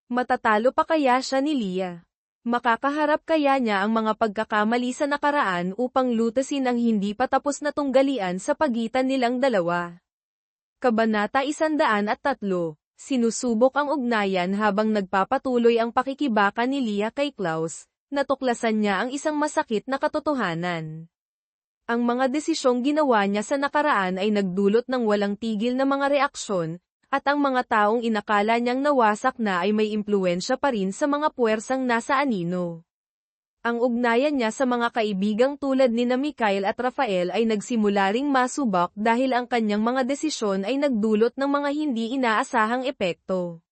Matatalo pa kaya siya ni Leah? Makakaharap kaya niya ang mga pagkakamali sa nakaraan upang lutasin ang hindi pa tapos na tunggalian sa pagitan nilang dalawa? Kabanata 103, Sinusubok ang ugnayan habang nagpapatuloy ang pakikibaka ni Leah kay Klaus, natuklasan niya ang isang masakit na katotohanan. Ang mga desisyong ginawa niya sa nakaraan ay nagdulot ng walang tigil na mga reaksyon, at ang mga taong inakala niyang nawasak na ay may impluwensya pa rin sa mga puwersang nasa anino. Ang ugnayan niya sa mga kaibigang tulad ni Mikhail at Rafael ay nagsimula ring masubak dahil ang kanyang mga desisyon ay nagdulot ng mga hindi inaasahang epekto.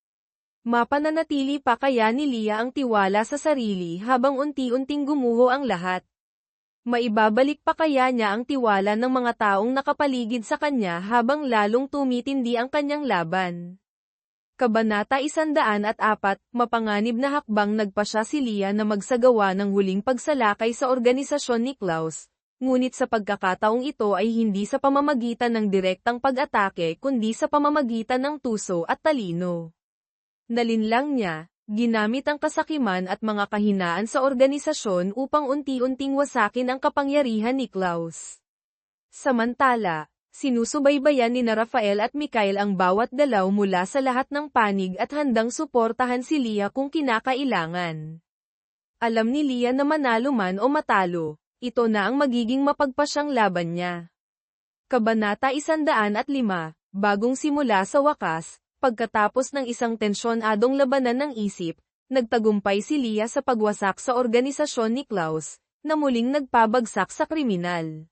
Mapananatili pa kaya ni Leah ang tiwala sa sarili habang unti-unting gumuho ang lahat? Maibabalik pa kaya niya ang tiwala ng mga taong nakapaligid sa kanya habang lalong tumitindi ang kanyang laban? Kabanata 104, Mapanganib na hakbang nagpasya si Leah na magsagawa ng huling pagsalakay sa organisasyon ni Klaus, ngunit sa pagkakataong ito ay hindi sa pamamagitan ng direktang pag-atake kundi sa pamamagitan ng tuso at talino. Nalinlang niya, ginamit ang kasakiman at mga kahinaan sa organisasyon upang unti-unting wasakin ang kapangyarihan ni Klaus. Samantala, sinusubaybayan ni Rafael at Mikhail ang bawat galaw mula sa lahat ng panig at handang suportahan si Leah kung kinakailangan. Alam ni Leah na manalo man o matalo, ito na ang magiging mapagpasyang laban niya. Kabanata 105, Bagong simula sa wakas, pagkatapos ng isang tensyonadong labanan ng isip, nagtagumpay si Leah sa pagwasak sa organisasyon ni Klaus, na muling nagpabagsak sa kriminal.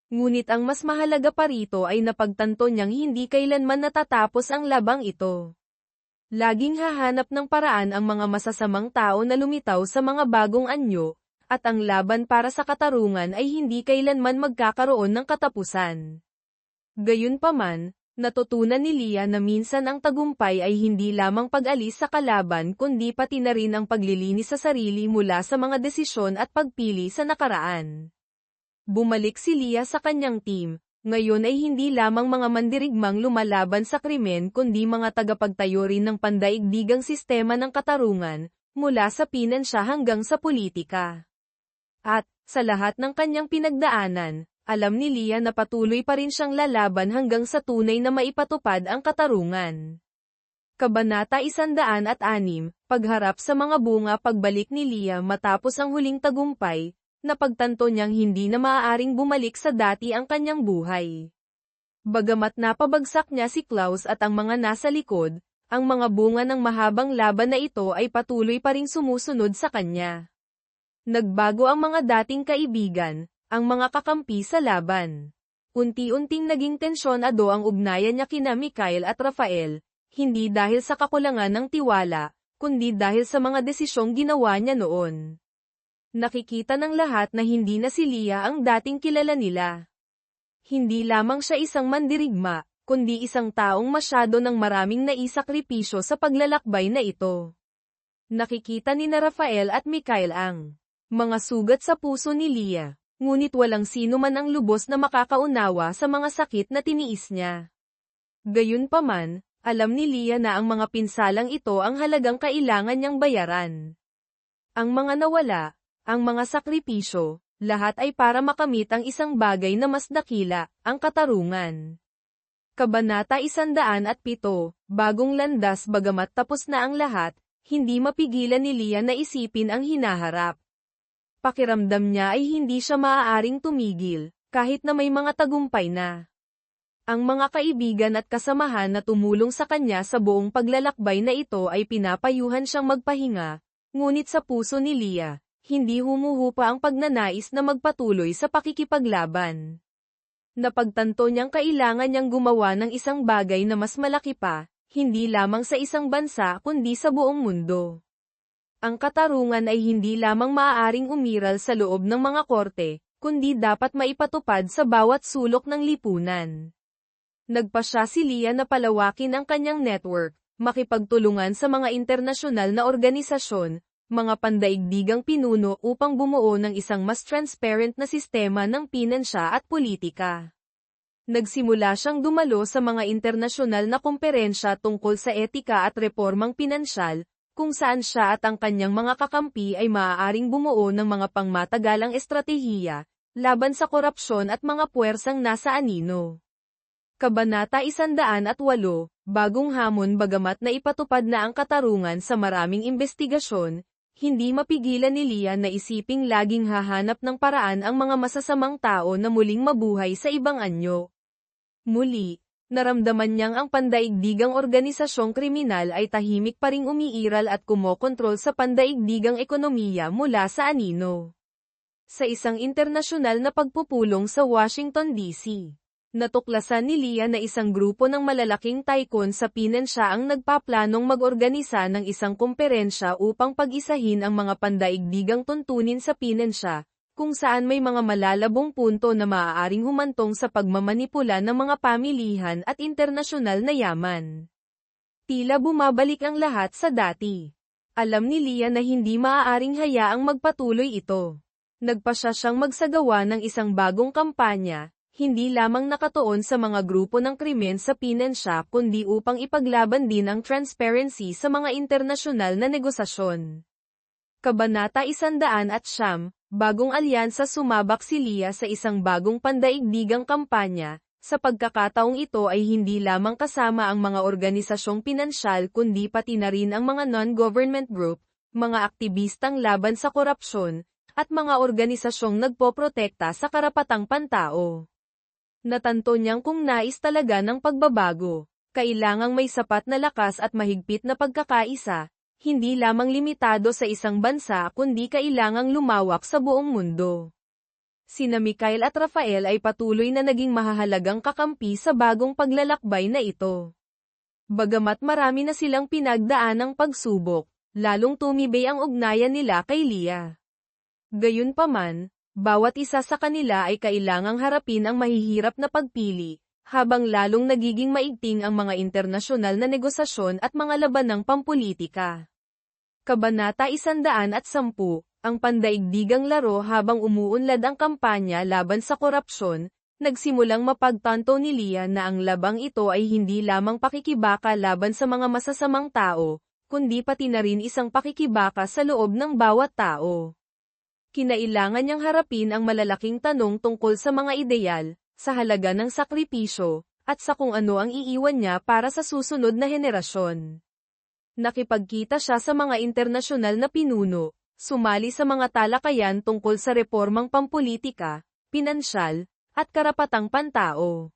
Ngunit ang mas mahalaga pa rito ay napagtanto niyang hindi kailanman natatapos ang labang ito. Laging hahanap ng paraan ang mga masasamang tao na lumitaw sa mga bagong anyo, at ang laban para sa katarungan ay hindi kailanman magkakaroon ng katapusan. Gayunpaman, natutunan ni Leah na minsan ang tagumpay ay hindi lamang pag-alis sa kalaban kundi pati na rin ang paglilinis sa sarili mula sa mga desisyon at pagpili sa nakaraan. Bumalik si Leah sa kanyang team, ngayon ay hindi lamang mga mandirigmang lumalaban sa krimen kundi mga tagapagtayo rin ng pandaigdigang sistema ng katarungan, mula sa pinansya hanggang sa politika. At, sa lahat ng kanyang pinagdaanan, alam ni Leah na patuloy pa rin siyang lalaban hanggang sa tunay na maipatupad ang katarungan. Kabanata 106, Pagharap sa mga bunga. Pagbalik ni Leah matapos ang huling tagumpay, napagtanto niyang hindi na maaaring bumalik sa dati ang kanyang buhay. Bagamat napabagsak niya si Klaus at ang mga nasa likod, ang mga bunga ng mahabang laban na ito ay patuloy pa ring sumusunod sa kanya. Nagbago ang mga dating kaibigan, ang mga kakampi sa laban. Unti-unting naging tensyonado ang ugnayan niya kina Mikhail at Rafael, hindi dahil sa kakulangan ng tiwala, kundi dahil sa mga desisyong ginawa niya noon. Nakikita ng lahat na hindi na si Leah ang dating kilala nila. Hindi lamang siya isang mandirigma, kundi isang taong masyado ng maraming naisakripisyo sa paglalakbay na ito. Nakikita ni Rafael at Mikhail ang mga sugat sa puso ni Leah, ngunit walang sino man ang lubos na makakaunawa sa mga sakit na tiniis niya. Gayunpaman, alam ni Leah na ang mga pinsalang ito ang halagang kailangan niyang bayaran. Ang mga nawala, ang mga sakripisyo, lahat ay para makamit ang isang bagay na mas dakila, ang katarungan. Kabanata 107, Bagong landas. Bagamat tapos na ang lahat, hindi mapigilan ni Leah na isipin ang hinaharap. Pakiramdam niya ay hindi siya maaaring tumigil, kahit na may mga tagumpay na. Ang mga kaibigan at kasamahan na tumulong sa kanya sa buong paglalakbay na ito ay pinapayuhan siyang magpahinga, ngunit sa puso ni Leah, hindi humuhupa ang pagnanais na magpatuloy sa pakikipaglaban. Napagtanto niyang kailangan niyang gumawa ng isang bagay na mas malaki pa, hindi lamang sa isang bansa kundi sa buong mundo. Ang katarungan ay hindi lamang maaaring umiral sa loob ng mga korte, kundi dapat maipatupad sa bawat sulok ng lipunan. Nagpasya si Leah na palawakin ang kanyang network, makipagtulungan sa mga internasyonal na organisasyon, mga pandaigdigang pinuno upang bumuo ng isang mas transparent na sistema ng pinansya at politika. Nagsimula siyang dumalo sa mga internasyonal na komperensya tungkol sa etika at reformang pinansyal, kung saan siya at ang kanyang mga kakampi ay maaaring bumuo ng mga pangmatagalang estratehiya, laban sa korupsyon at mga puwersang nasa anino. Kabanata 108, Bagong hamon. Bagamat na ipatupad na ang katarungan sa maraming investigasyon, hindi mapigilan ni Leah na isiping laging hahanap ng paraan ang mga masasamang tao na muling mabuhay sa ibang anyo. Muli, naramdaman niyang ang pandaigdigang organisasyong kriminal ay tahimik pa ring umiiral at kumokontrol sa pandaigdigang ekonomiya mula sa anino. Sa isang internasyonal na pagpupulong sa Washington, D.C., natuklasan ni Leah na isang grupo ng malalaking tycoon sa pinansya ang nagpaplanong mag-organisa ng isang komperensya upang pag-isahin ang mga pandaigdigang tuntunin sa pinansya, kung saan may mga malalabong punto na maaaring humantong sa pagmamanipula ng mga pamilihan at internasyonal na yaman. Tila bumabalik ang lahat sa dati. Alam ni Leah na hindi maaaring hayaang magpatuloy ito. Nagpasya siyang magsagawa ng isang bagong kampanya, hindi lamang nakatuon sa mga grupo ng krimen sa pinansya kundi upang ipaglaban din ang transparency sa mga internasyonal na negosasyon. Kabanata 109, Bagong alyansa. Sumabak si Leah sa isang bagong pandaigdigang kampanya, sa pagkakataong ito ay hindi lamang kasama ang mga organisasyong pinansyal kundi pati na rin ang mga non-government group, mga aktivistang laban sa korupsyon, at mga organisasyong nagpoprotekta sa karapatang pantao. Natanto niyang kung nais talaga ng pagbabago, kailangang may sapat na lakas at mahigpit na pagkakaisa, hindi lamang limitado sa isang bansa kundi kailangang lumawak sa buong mundo. Sina Mikhail at Rafael ay patuloy na naging mahahalagang kakampi sa bagong paglalakbay na ito. Bagamat marami na silang pinagdaanang pagsubok, lalong tumibay ang ugnayan nila kay Leah. Gayunpaman, bawat isa sa kanila ay kailangang harapin ang mahihirap na pagpili, habang lalong nagiging maigting ang mga internasyonal na negosasyon at mga labanang pampulitika. Kabanata 110, Ang pandaigdigang laro. Habang umuunlad ang kampanya laban sa korupsyon, nagsimulang mapagtanto ni Leah na ang labang ito ay hindi lamang pakikibaka laban sa mga masasamang tao, kundi pati na rin isang pakikibaka sa loob ng bawat tao. Kinailangan niyang harapin ang malalaking tanong tungkol sa mga ideal, sa halaga ng sakripisyo, at sa kung ano ang iiwan niya para sa susunod na henerasyon. Nakipagkita siya sa mga internasyonal na pinuno, sumali sa mga talakayan tungkol sa reformang pampulitika, pinansyal, at karapatang pantao.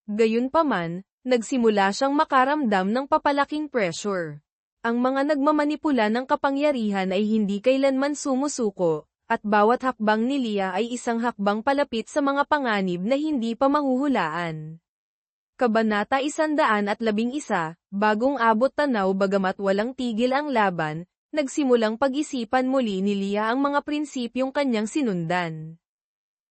Gayunpaman, nagsimula siyang makaramdam ng papalaking pressure. Ang mga nagmamanipula ng kapangyarihan ay hindi kailanman sumusuko, at bawat hakbang ni Leah ay isang hakbang palapit sa mga panganib na hindi pa mahuhulaan. Kabanata 111, Bagong abot tanaw. Bagamat walang tigil ang laban, nagsimulang pag-isipan muli ni Leah ang mga prinsipyong kanyang sinundan.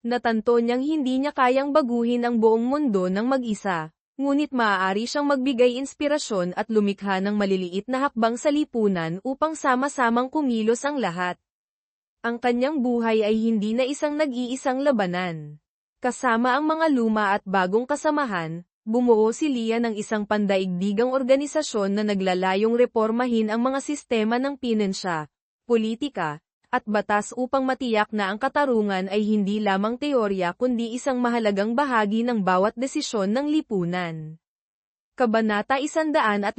Natanto niyang hindi niya kayang baguhin ang buong mundo ng mag-isa, ngunit maaari siyang magbigay inspirasyon at lumikha ng maliliit na hakbang sa lipunan upang sama-samang kumilos ang lahat. Ang kanyang buhay ay hindi na isang nag-iisang labanan. Kasama ang mga luma at bagong kasamahan, bumuo si Leah ng isang pandaigdigang organisasyon na naglalayong reformahin ang mga sistema ng pinansya, politika, at batas upang matiyak na ang katarungan ay hindi lamang teorya kundi isang mahalagang bahagi ng bawat desisyon ng lipunan. Kabanata 112,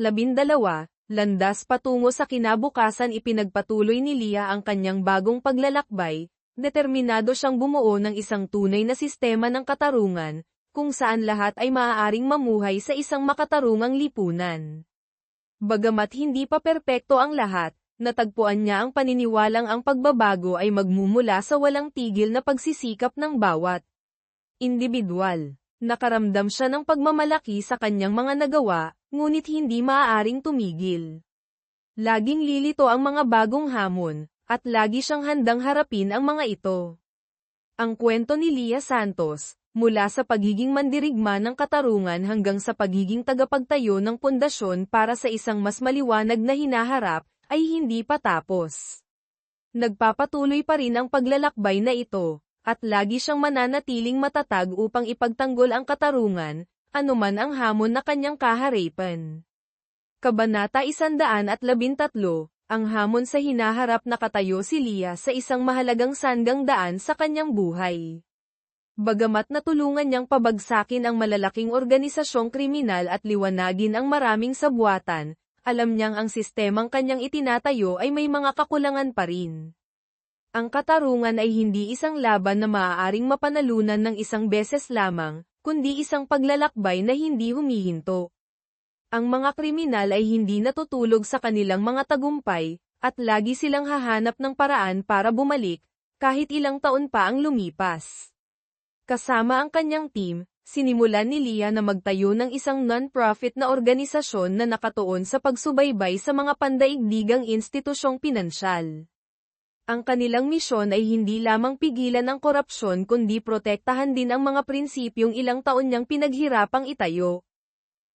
Landas patungo sa kinabukasan. Ipinagpatuloy ni Leah ang kanyang bagong paglalakbay, determinado siyang bumuo ng isang tunay na sistema ng katarungan, kung saan lahat ay maaaring mamuhay sa isang makatarungang lipunan. Bagamat hindi pa perpekto ang lahat, natagpuan niya ang paniniwalang ang pagbabago ay magmumula sa walang tigil na pagsisikap ng bawat individual. Nakaramdam siya ng pagmamalaki sa kanyang mga nagawa, ngunit hindi maaaring tumigil. Laging lilito ang mga bagong hamon, at lagi siyang handang harapin ang mga ito. Ang kwento ni Lea Santos, mula sa pagiging mandirigma ng katarungan hanggang sa pagiging tagapagtayo ng pundasyon para sa isang mas maliwanag na hinaharap, ay hindi pa tapos. Nagpapatuloy pa rin ang paglalakbay na ito, at lagi siyang mananatiling matatag upang ipagtanggol ang katarungan, anuman ang hamon na kanyang kaharipan. Kabanata 113, ang hamon sa hinaharap. Nakatayo si Lea sa isang mahalagang sanggang daan sa kanyang buhay. Bagamat natulungan niyang pabagsakin ang malalaking organisasyong kriminal at liwanagin ang maraming sabwatan, alam niyang ang sistemang kanyang itinatayo ay may mga kakulangan pa rin. Ang katarungan ay hindi isang laban na maaaring mapanalunan ng isang beses lamang, kundi isang paglalakbay na hindi humihinto. Ang mga kriminal ay hindi natutulog sa kanilang mga tagumpay, at lagi silang hahanap ng paraan para bumalik, kahit ilang taon pa ang lumipas. Kasama ang kanyang team, sinimulan ni Lea na magtayo ng isang non-profit na organisasyon na nakatuon sa pagsubaybay sa mga pandaigdigang institusyong pinansyal. Ang kanilang misyon ay hindi lamang pigilan ang korupsyon kundi protektahan din ang mga prinsipyong ilang taon niyang pinaghirapang itayo.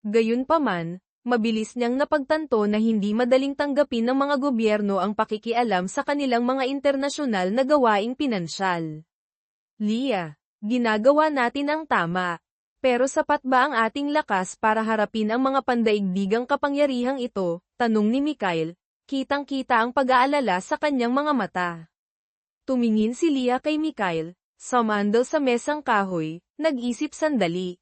Gayunpaman, mabilis niyang napagtanto na hindi madaling tanggapin ng mga gobyerno ang pakikialam sa kanilang mga internasyonal na gawaing pinansyal. Lea, ginagawa natin ang tama. Pero sapat ba ang ating lakas para harapin ang mga pandaigdigang kapangyarihang ito? Tanong ni Mikhail, kitang-kita ang pag-aalala sa kanyang mga mata. Tumingin si Lea kay Mikhail, sumandal sa mesang kahoy, nag-isip sandali.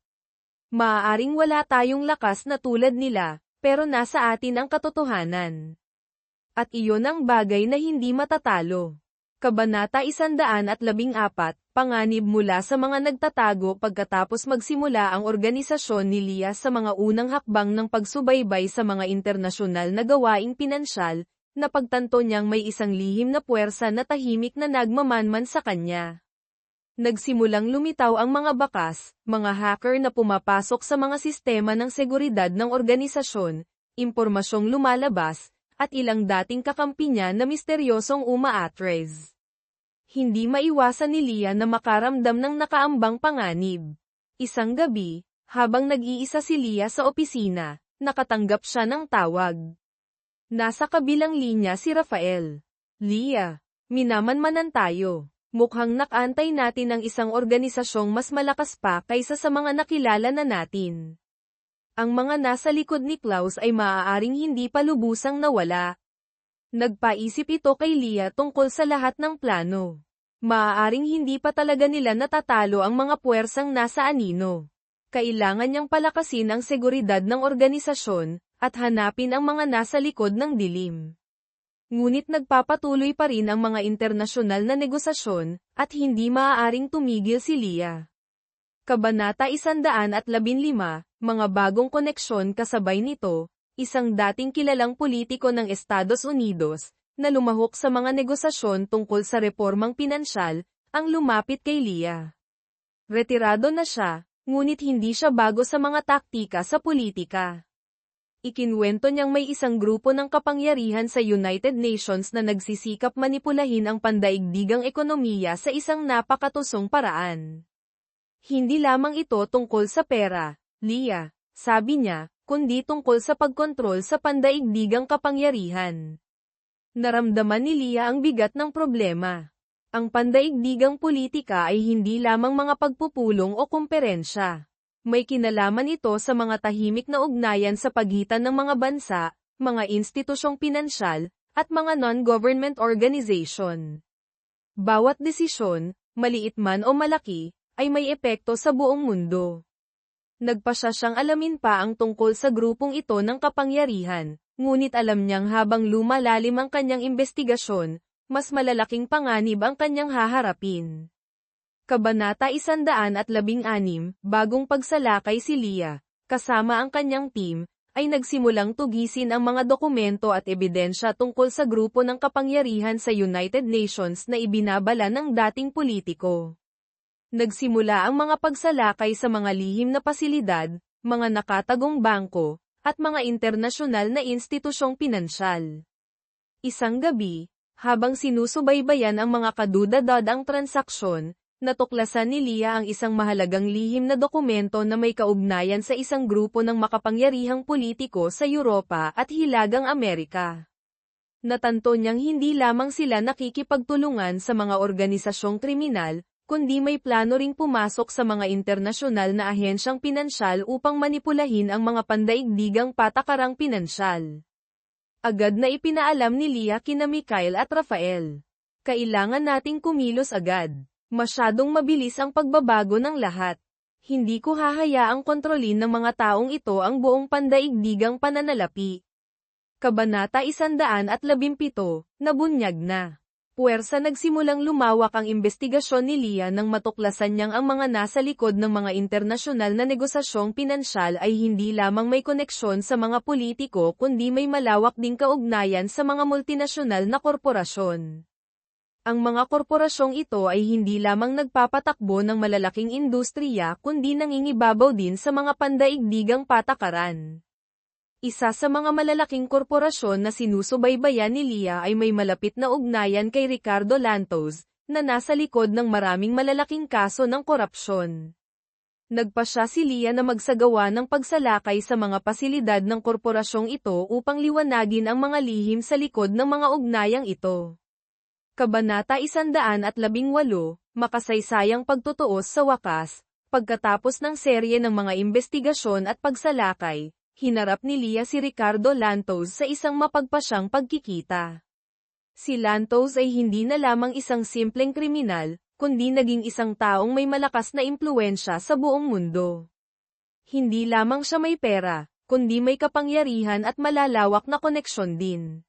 Maaaring wala tayong lakas na tulad nila, pero nasa atin ang katotohanan. At iyon ang bagay na hindi matatalo. Kabanata 114, panganib mula sa mga nagtatago. Pagkatapos magsimula ang organisasyon ni Lea sa mga unang hakbang ng pagsubaybay sa mga internasyonal na gawaing pinansyal, napagtanto niyang may isang lihim na puwersa na tahimik na nagmamanman sa kanya. Nagsimulang lumitaw ang mga bakas, mga hacker na pumapasok sa mga sistema ng seguridad ng organisasyon, impormasyong lumalabas, at ilang dating kakampi niya na misteryosong umaatres. Hindi maiwasan ni Lea na makaramdam ng nakaambang panganib. Isang gabi, habang nag-iisa si Lea sa opisina, nakatanggap siya ng tawag. Nasa kabilang linya si Rafael. Lea, minamanmanan tayo. Mukhang nakantay natin ang isang organisasyong mas malakas pa kaysa sa mga nakilala na natin. Ang mga nasa likod ni Klaus ay maaaring hindi pa lubusang nawala. Nagpaisip ito kay Lea tungkol sa lahat ng plano. Maaaring hindi pa talaga nila natatalo ang mga puwersang nasa anino. Kailangan niyang palakasin ang seguridad ng organisasyon, at hanapin ang mga nasa likod ng dilim. Ngunit nagpapatuloy pa rin ang mga internasyonal na negosasyon, at hindi maaaring tumigil si Lea. Kabanata 115, mga bagong koneksyon. Kasabay nito, isang dating kilalang politiko ng Estados Unidos, na lumahok sa mga negosasyon tungkol sa reformang pinansyal, ang lumapit kay Lea. Retirado na siya, ngunit hindi siya bago sa mga taktika sa politika. Ikinwento niyang may isang grupo ng kapangyarihan sa United Nations na nagsisikap manipulahin ang pandaigdigang ekonomiya sa isang napakatusong paraan. Hindi lamang ito tungkol sa pera, Lea, sabi niya, kundi tungkol sa pagkontrol sa pandaigdigang kapangyarihan. Naramdaman ni Lea ang bigat ng problema. Ang pandaigdigang politika ay hindi lamang mga pagpupulong o kumperensya. May kinalaman ito sa mga tahimik na ugnayan sa pagitan ng mga bansa, mga institusyong pinansyal, at mga non-government organization. Bawat desisyon, maliit man o malaki, ay may epekto sa buong mundo. Nagpasya siyang alamin pa ang tungkol sa grupong ito ng kapangyarihan, ngunit alam niyang habang lumalalim ang kanyang imbestigasyon, mas malalaking panganib ang kanyang haharapin. Kabanata 116, Bagong pagsalakay si Leah, kasama ang kanyang team, ay nagsimulang tugisin ang mga dokumento at ebidensya tungkol sa grupo ng kapangyarihan sa United Nations na ibinabala ng dating politiko. Nagsimula ang mga pagsalakay sa mga lihim na pasilidad, mga nakatagong bangko, at mga internasyonal na institusyong pinansyal. Isang gabi, habang sinusubaybayan ang mga kadudadadang transaksyon, natuklasan ni Leah ang isang mahalagang lihim na dokumento na may kaugnayan sa isang grupo ng makapangyarihang politiko sa Europa at Hilagang Amerika. Natanto niyang hindi lamang sila nakikipagtulungan sa mga organisasyong kriminal, kundi may plano ring pumasok sa mga internasyonal na ahensyang pinansyal upang manipulahin ang mga pandaigdigang patakarang pinansyal. Agad na ipinaalam ni Leah kina Mikhail at Rafael. Kailangan nating kumilos agad. Masyadong mabilis ang pagbabago ng lahat. Hindi ko hahayaang kontrolin ng mga taong ito ang buong pandaigdigang pananalapi. Kabanata 117, Nabunyag na. Puwersa nagsimulang lumawak ang investigasyon ni Leah nang matuklasan niyang ang mga nasa likod ng mga internasyonal na negosasyong pinansyal ay hindi lamang may koneksyon sa mga politiko kundi may malawak ding kaugnayan sa mga multinasyonal na korporasyon. Ang mga korporasyong ito ay hindi lamang nagpapatakbo ng malalaking industriya kundi nangingibabaw din sa mga pandaigdigang patakaran. Isa sa mga malalaking korporasyon na sinusubaybayan ni Leah ay may malapit na ugnayan kay Ricardo Lantos, na nasa likod ng maraming malalaking kaso ng korupsyon. Nagpasya si Leah na magsagawa ng pagsalakay sa mga pasilidad ng korporasyong ito upang liwanagin ang mga lihim sa likod ng mga ugnayang ito. Kabanata 118, Makasaysayang pagtutuos sa wakas. Pagkatapos ng serye ng mga investigasyon at pagsalakay, hinarap ni Leah si Ricardo Lantos sa isang mapagpasyang pagkikita. Si Lantos ay hindi na lamang isang simpleng kriminal, kundi naging isang taong may malakas na impluwensya sa buong mundo. Hindi lamang siya may pera, kundi may kapangyarihan at malalawak na koneksyon din.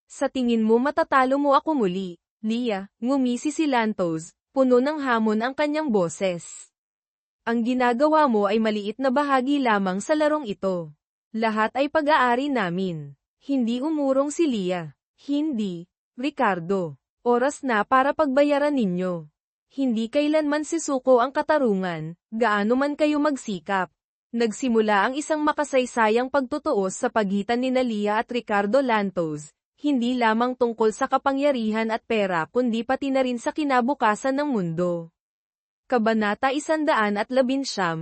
Sa tingin mo matatalo mo ako muli, Leah, ngumisi si Lantos, puno ng hamon ang kanyang boses. Ang ginagawa mo ay maliit na bahagi lamang sa larong ito. Lahat ay pag-aari namin. Hindi umurong si Leah. Hindi, Ricardo. Oras na para pagbayaran ninyo. Hindi kailanman sisuko ang katarungan, gaano man kayo magsikap. Nagsimula ang isang makasaysayang pagtutuos sa pagitan ni Leah at Ricardo Lantos, hindi lamang tungkol sa kapangyarihan at pera kundi pati na rin sa kinabukasan ng mundo. Kabanata 119,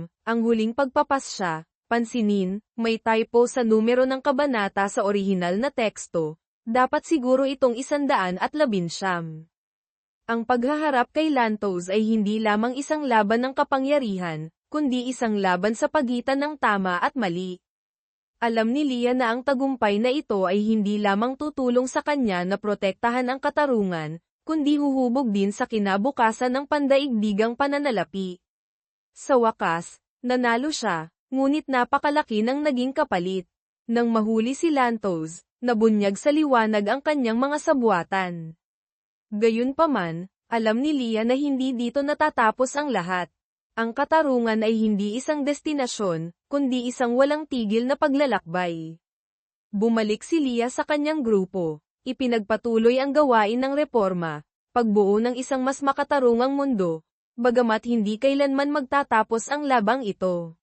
Ang huling pagpapasya. Pansinin, may typo sa numero ng kabanata sa orihinal na teksto, dapat siguro itong 119. Ang paghaharap kay Lantos ay hindi lamang isang laban ng kapangyarihan, kundi isang laban sa pagitan ng tama at mali. Alam ni Leah na ang tagumpay na ito ay hindi lamang tutulong sa kanya na protektahan ang katarungan, kundi huhubog din sa kinabukasan ng pandaigdigang pananalapi. Sa wakas, nanalo siya, ngunit napakalaki ng naging kapalit. Nang mahuli si Lantos, nabunyag sa liwanag ang kanyang mga sabuatan. Gayunpaman, alam ni Leah na hindi dito natatapos ang lahat. Ang katarungan ay hindi isang destinasyon, kundi isang walang tigil na paglalakbay. Bumalik si Leah sa kanyang grupo, ipinagpatuloy ang gawain ng reforma, pagbuo ng isang mas makatarungang mundo, bagamat hindi kailanman magtatapos ang labang ito.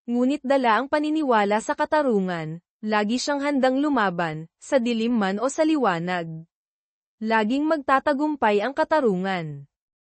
Ngunit dala ang paniniwala sa katarungan, lagi siyang handang lumaban, sa dilim man o sa liwanag. Laging magtatagumpay ang katarungan.